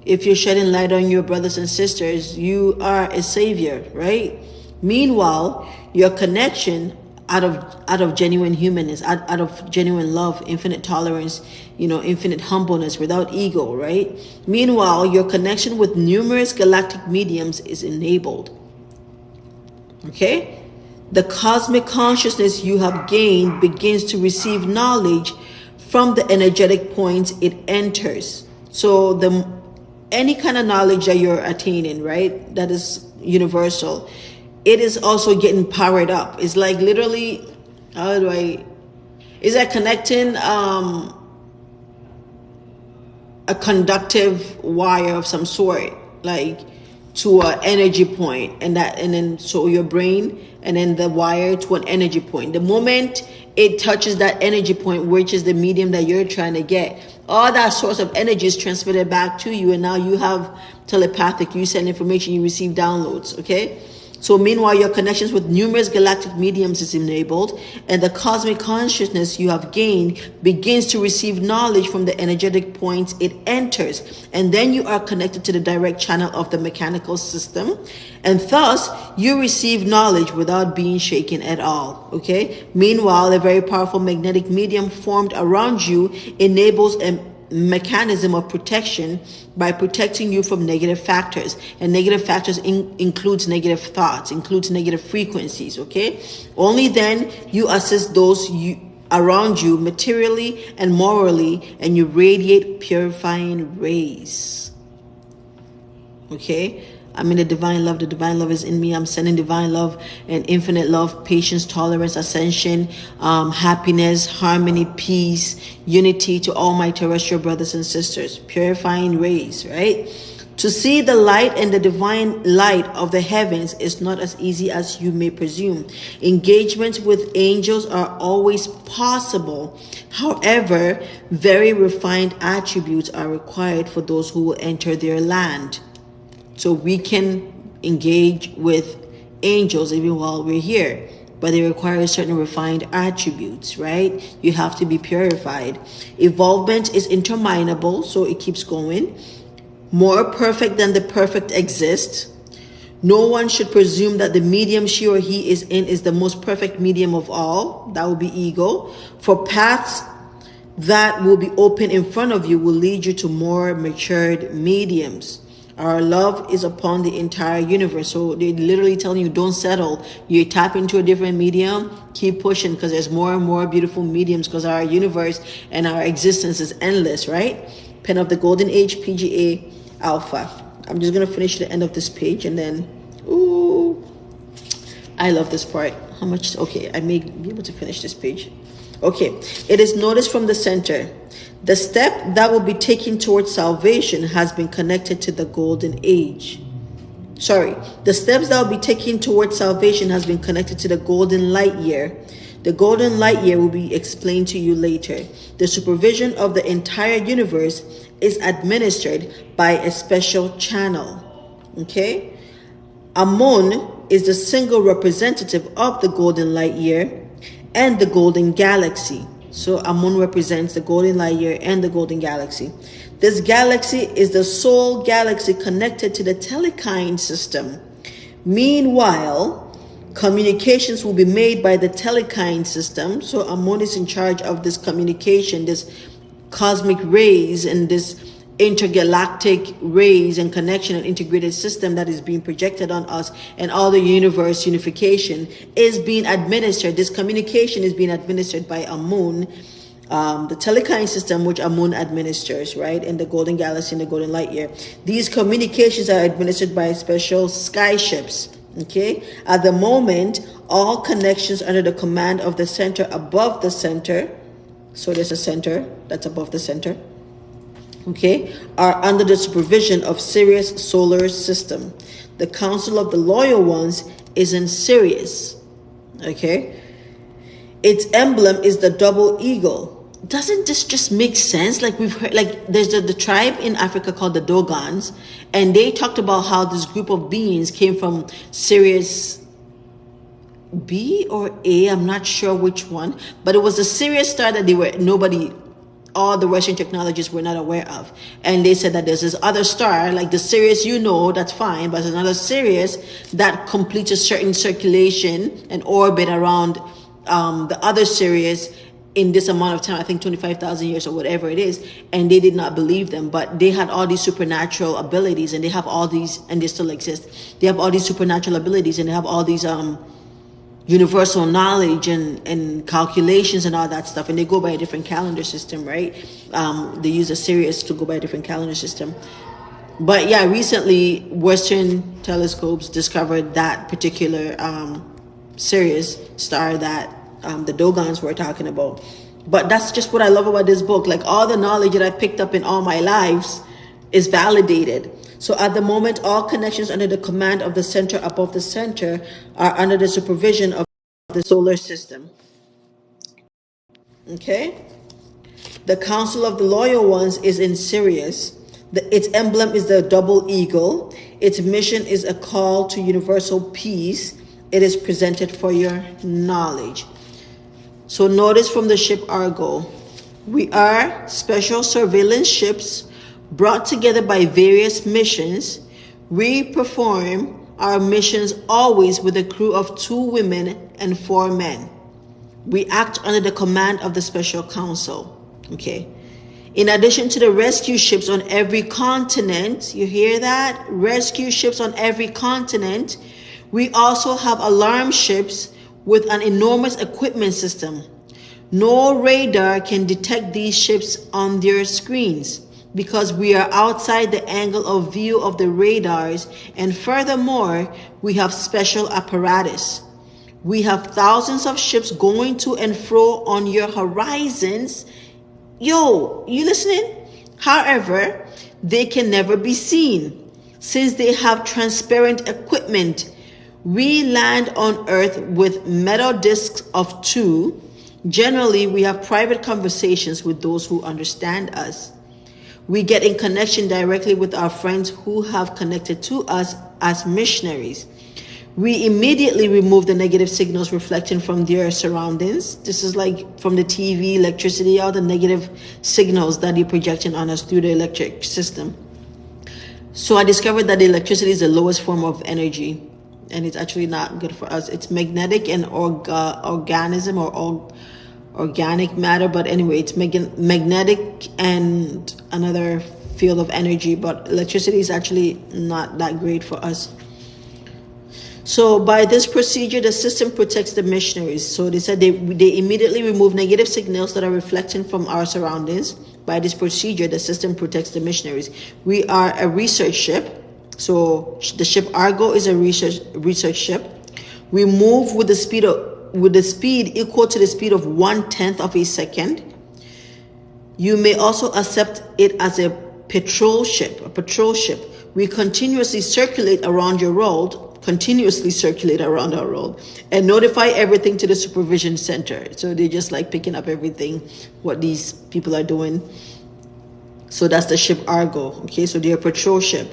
if you're shedding light on your brothers and sisters, you are a savior, right? Meanwhile, your connection out of genuine humanness, out of genuine love, infinite tolerance, infinite humbleness, without ego, right? Meanwhile, your connection with numerous galactic mediums is enabled. Okay? The cosmic consciousness you have gained begins to receive knowledge from the energetic points it enters. So any kind of knowledge that you're attaining, right, that is universal, it is also getting powered up. It's like literally, is that connecting a conductive wire of some sort, like to an energy point, and then so your brain and then the wire to an energy point. The moment it touches that energy point, which is the medium that you're trying to get, all that source of energy is transmitted back to you, and now you have telepathic, you send information, you receive downloads. Okay, so meanwhile, your connections with numerous galactic mediums is enabled, and the cosmic consciousness you have gained begins to receive knowledge from the energetic points it enters, and then you are connected to the direct channel of the mechanical system, and thus you receive knowledge without being shaken at all. Okay, meanwhile, a very powerful magnetic medium formed around you enables a mechanism of protection by protecting you from negative factors, and negative factors includes negative thoughts, includes negative frequencies. Okay, only then you assist those around you materially and morally, and you radiate purifying rays. Okay, I'm in the divine love. The divine love is in me. I'm sending divine love and infinite love, patience, tolerance, ascension, happiness, harmony, peace, unity to all my terrestrial brothers and sisters. Purifying rays, right? To see the light and the divine light of the heavens is not as easy as you may presume. Engagements with angels are always possible. However, very refined attributes are required for those who will enter their land. So we can engage with angels even while we're here, but they require certain refined attributes, right? You have to be purified. Evolvement is interminable, so it keeps going. More perfect than the perfect exists. No one should presume that the medium she or he is in is the most perfect medium of all. That would be ego. For paths that will be open in front of you will lead you to more matured mediums. Our love is upon the entire universe. So they're literally telling you, don't settle. You tap into a different medium, keep pushing, because there's more and more beautiful mediums, because our universe and our existence is endless, right? Pen of the Golden Age, PGA Alpha. I'm just going to finish the end of this page, and then, ooh, I love this part. How much? Okay, I may be able to finish this page. Okay, it is noticed from the center. The step that will be taken towards salvation has been connected to the golden age. The steps that will be taken towards salvation has been connected to the golden light year. The golden light year will be explained to you later. The supervision of the entire universe is administered by a special channel. Okay? Amun is the single representative of the golden light year and the golden galaxy. So Amun represents the golden light year and the golden galaxy. This galaxy is the sole galaxy connected to the telekind system. Meanwhile, communications will be made by the telekind system. So Amun is in charge of this communication, this cosmic rays and this intergalactic rays and connection and integrated system that is being projected on us, and all the universe unification is being administered. This communication is being administered by Amun, the telekind system, which Amun administers, right, in the golden galaxy and the golden light year. These communications are administered by special sky ships. Okay, at the moment, all connections under the command of the center above the center, so there's a center that's above the center, okay, are under the supervision of Sirius solar system. The council of the loyal ones is in Sirius. Okay, its emblem is the double eagle. Doesn't this just make sense? Like we've heard, like there's the tribe in Africa called the Dogons, and they talked about how this group of beings came from Sirius B or A, I'm not sure which one, but it was a Sirius star that all the Western technologists were not aware of. And they said that there's this other star, like the Sirius, that's fine, but there's another Sirius that completes a certain circulation and orbit around the other Sirius in this amount of time, I think 25,000 years or whatever it is, and they did not believe them. But they had all these supernatural abilities, and they have all these, and they still exist. They have all these supernatural abilities, and they have all these universal knowledge and calculations and all that stuff. And they go by a different calendar system, right? They use a Sirius to go by a different calendar system. But yeah, recently Western telescopes discovered that particular Sirius star that the Dogons were talking about. But that's just what I love about this book. Like, all the knowledge that I picked up in all my lives is validated. So at the moment, all connections under the command of the center above the center are under the supervision of the solar system. Okay? The Council of the Loyal Ones is in Sirius. Its emblem is the double eagle. Its mission is a call to universal peace. It is presented for your knowledge. So notice from the ship Argo, we are special surveillance ships brought together by various missions. We perform our missions always with a crew of 2 women and 4 men. We act under the command of the Special Council. Okay. In addition to the rescue ships on every continent, you hear that? Rescue ships on every continent. We also have alarm ships with an enormous equipment system. No radar can detect these ships on their screens because we are outside the angle of view of the radars, and furthermore, we have special apparatus. We have thousands of ships going to and fro on your horizons. Yo, you listening? However, they can never be seen since they have transparent equipment. We land on Earth with metal discs of 2. Generally, we have private conversations with those who understand us. We get in connection directly with our friends who have connected to us as missionaries. We immediately remove the negative signals reflecting from their surroundings. This is like from the TV, electricity, all the negative signals that they're projecting on us through the electric system. So I discovered that the electricity is the lowest form of energy, and it's actually not good for us. It's magnetic and organism or organic matter, but anyway, it's magnetic and another field of energy, but electricity is actually not that great for us. So by this procedure, the system protects the missionaries. So they said they immediately remove negative signals that are reflecting from our surroundings. By this procedure, the system protects the missionaries. We are a research ship. So the ship Argo is a research ship. We move with the speed equal to the speed of 1/10 of a second. You may also accept it as a patrol ship. We continuously circulate around our world, and notify everything to the supervision center. So they just like picking up everything, what these people are doing. So that's the ship Argo. Okay, so they're a patrol ship.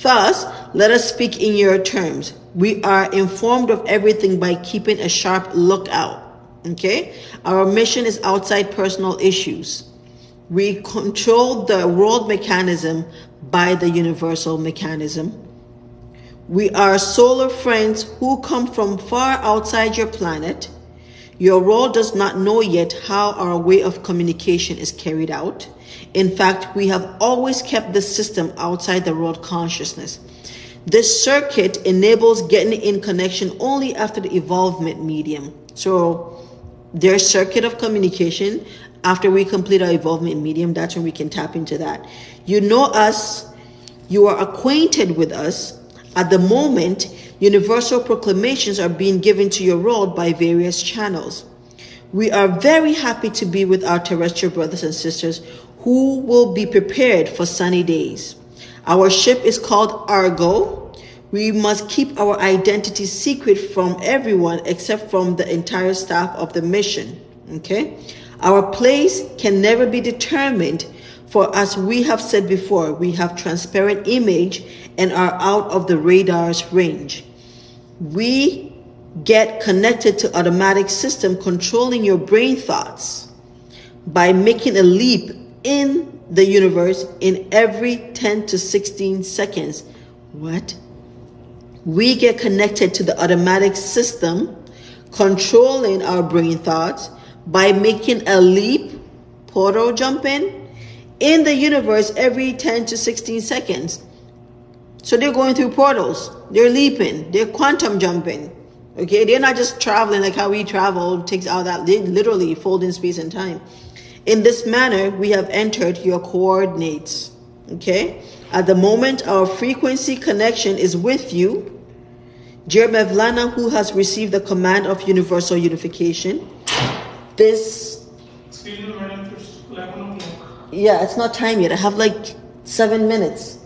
Thus, let us speak in your terms. We are informed of everything by keeping a sharp lookout. Okay, our mission is outside personal issues. We control the world mechanism by the universal mechanism. We are solar friends who come from far outside your planet. Your world does not know yet how our way of communication is carried out. In fact, we have always kept the system outside the world consciousness. This circuit enables getting in connection only after the evolvement medium. So their circuit of communication, after we complete our evolvement medium, that's when we can tap into that. You know us, you are acquainted with us. At the moment, universal proclamations are being given to your world by various channels. We are very happy to be with our terrestrial brothers and sisters who will be prepared for sunny days. Our ship is called Argo. We must keep our identity secret from everyone except from the entire staff of the mission. Okay? Our place can never be determined, for as we have said before, we have transparent image and are out of the radar's range. We get connected to automatic system controlling your brain thoughts by making a leap in the universe in every 10 to 16 seconds. What? We get connected to the automatic system controlling our brain thoughts by making a leap, portal jumping, in the universe every 10 to 16 seconds. So they're going through portals, they're leaping, they're quantum jumping. Okay, they're not just traveling like how we travel, takes all that, they literally fold in space and time. In this manner, we have entered your coordinates. Okay, at the moment our frequency connection is with you, dear Mevlana, who has received the command of universal unification. This, yeah, it's not time yet. I have like 7 minutes.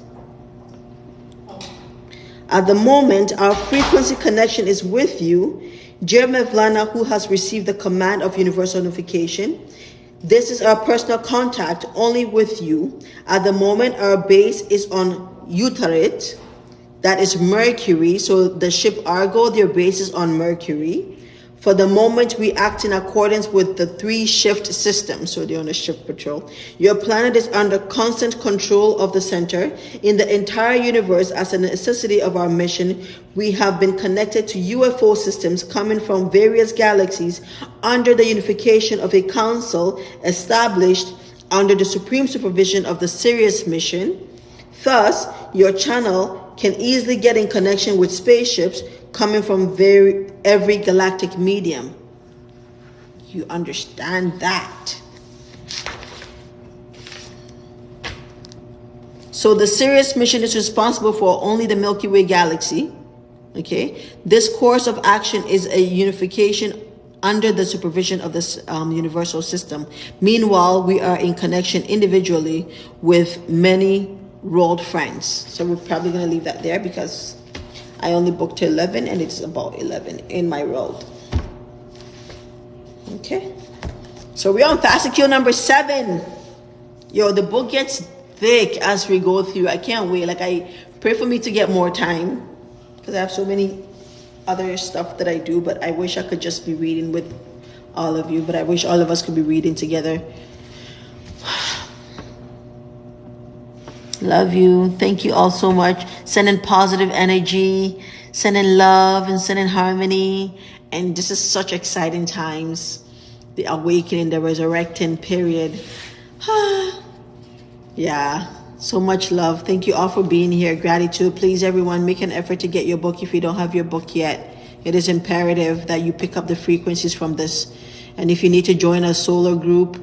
At the moment, our frequency connection is with you, dear Mevlana, who has received the command of universal unification. This is our personal contact only with you. At the moment, our base is on Utarit, that is Mercury. So the ship Argo, their base is on Mercury. For the moment, we act in accordance with the 3 shift system. So they're on a shift patrol. Your planet is under constant control of the center. In the entire universe, as a necessity of our mission, we have been connected to UFO systems coming from various galaxies under the unification of a council established under the supreme supervision of the Sirius mission. Thus, your channel can easily get in connection with spaceships coming from every galactic medium. You understand that? So the Sirius mission is responsible for only the Milky Way galaxy. Okay, this course of action is a unification under the supervision of this universal system. Meanwhile, we are in connection individually with many rolled friends. So we're probably going to leave that there because I only booked to 11 and it's about 11 in my road. Okay. So we're on fascicule number 7. Yo, the book gets thick as we go through. I can't wait. Like, I pray for me to get more time because I have so many other stuff that I do, but I wish I could just be reading with all of you, but I wish all of us could be reading together. Love you. Thank you all so much. Sending positive energy, sending love and sending harmony. And this is such exciting times. The awakening, the resurrecting period. Yeah, so much love. Thank you all for being here. Gratitude. Please, everyone, make an effort to get your book if you don't have your book yet. It is imperative that you pick up the frequencies from this. And if you need to join a solar group,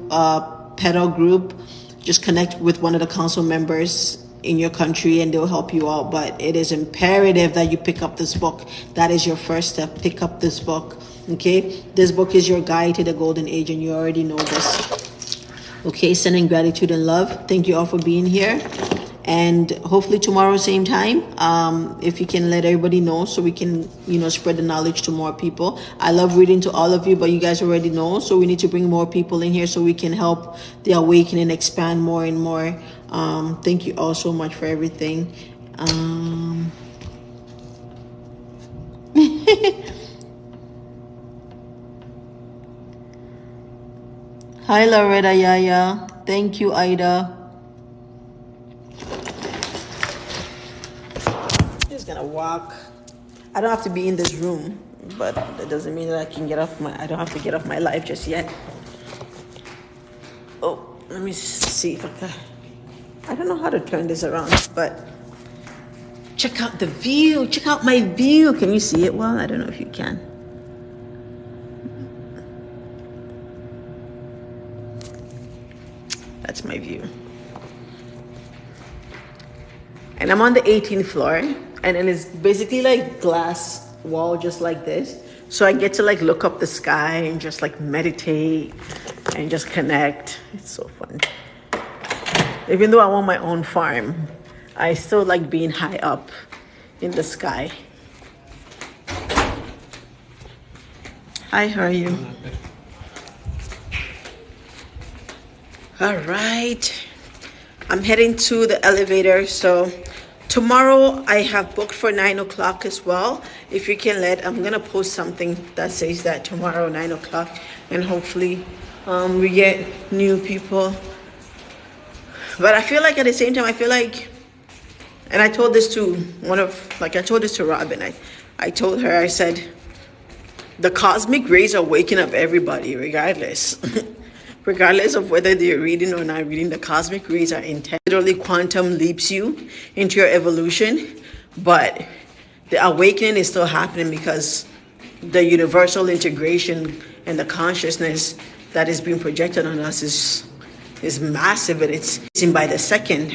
pedal group, just connect with one of the council members in your country and they'll help you out. But it is imperative that you pick up this book. That is your first step. Pick up this book. Okay? This book is your guide to the golden age and you already know this. Okay? Sending gratitude and love. Thank you all for being here. And hopefully tomorrow, same time, if you can let everybody know so we can, spread the knowledge to more people. I love reading to all of you, but you guys already know. So we need to bring more people in here so we can help the awakening expand more and more. Thank you all so much for everything. Hi, Loretta Yaya. Thank you, Ida. Gonna walk. I don't have to be in this room, but that doesn't mean that I don't have to get off my life just yet. Oh, let me see if I don't know how to turn this around, but check out the view. Check out my view. Can you see it well? I don't know if you can. That's my view. And I'm on the 18th floor. And it's basically like glass wall just like this. So I get to like look up the sky and just like meditate and just connect. It's so fun. Even though I want my own farm, I still like being high up in the sky. Hi, how are you? All right. I'm heading to the elevator, so tomorrow I have booked for 9 o'clock as well. If you can I'm gonna post something that says that tomorrow 9 o'clock, and hopefully we get new people. But I feel like at the same time, and I told this to I told this to Robin. I told her, I said, The cosmic rays are waking up everybody, regardless. Regardless of whether they're reading or not reading, the cosmic rays are intentionally quantum leaps you into your evolution. But the awakening is still happening because the universal integration and the consciousness that is being projected on us is massive, and it's by the second.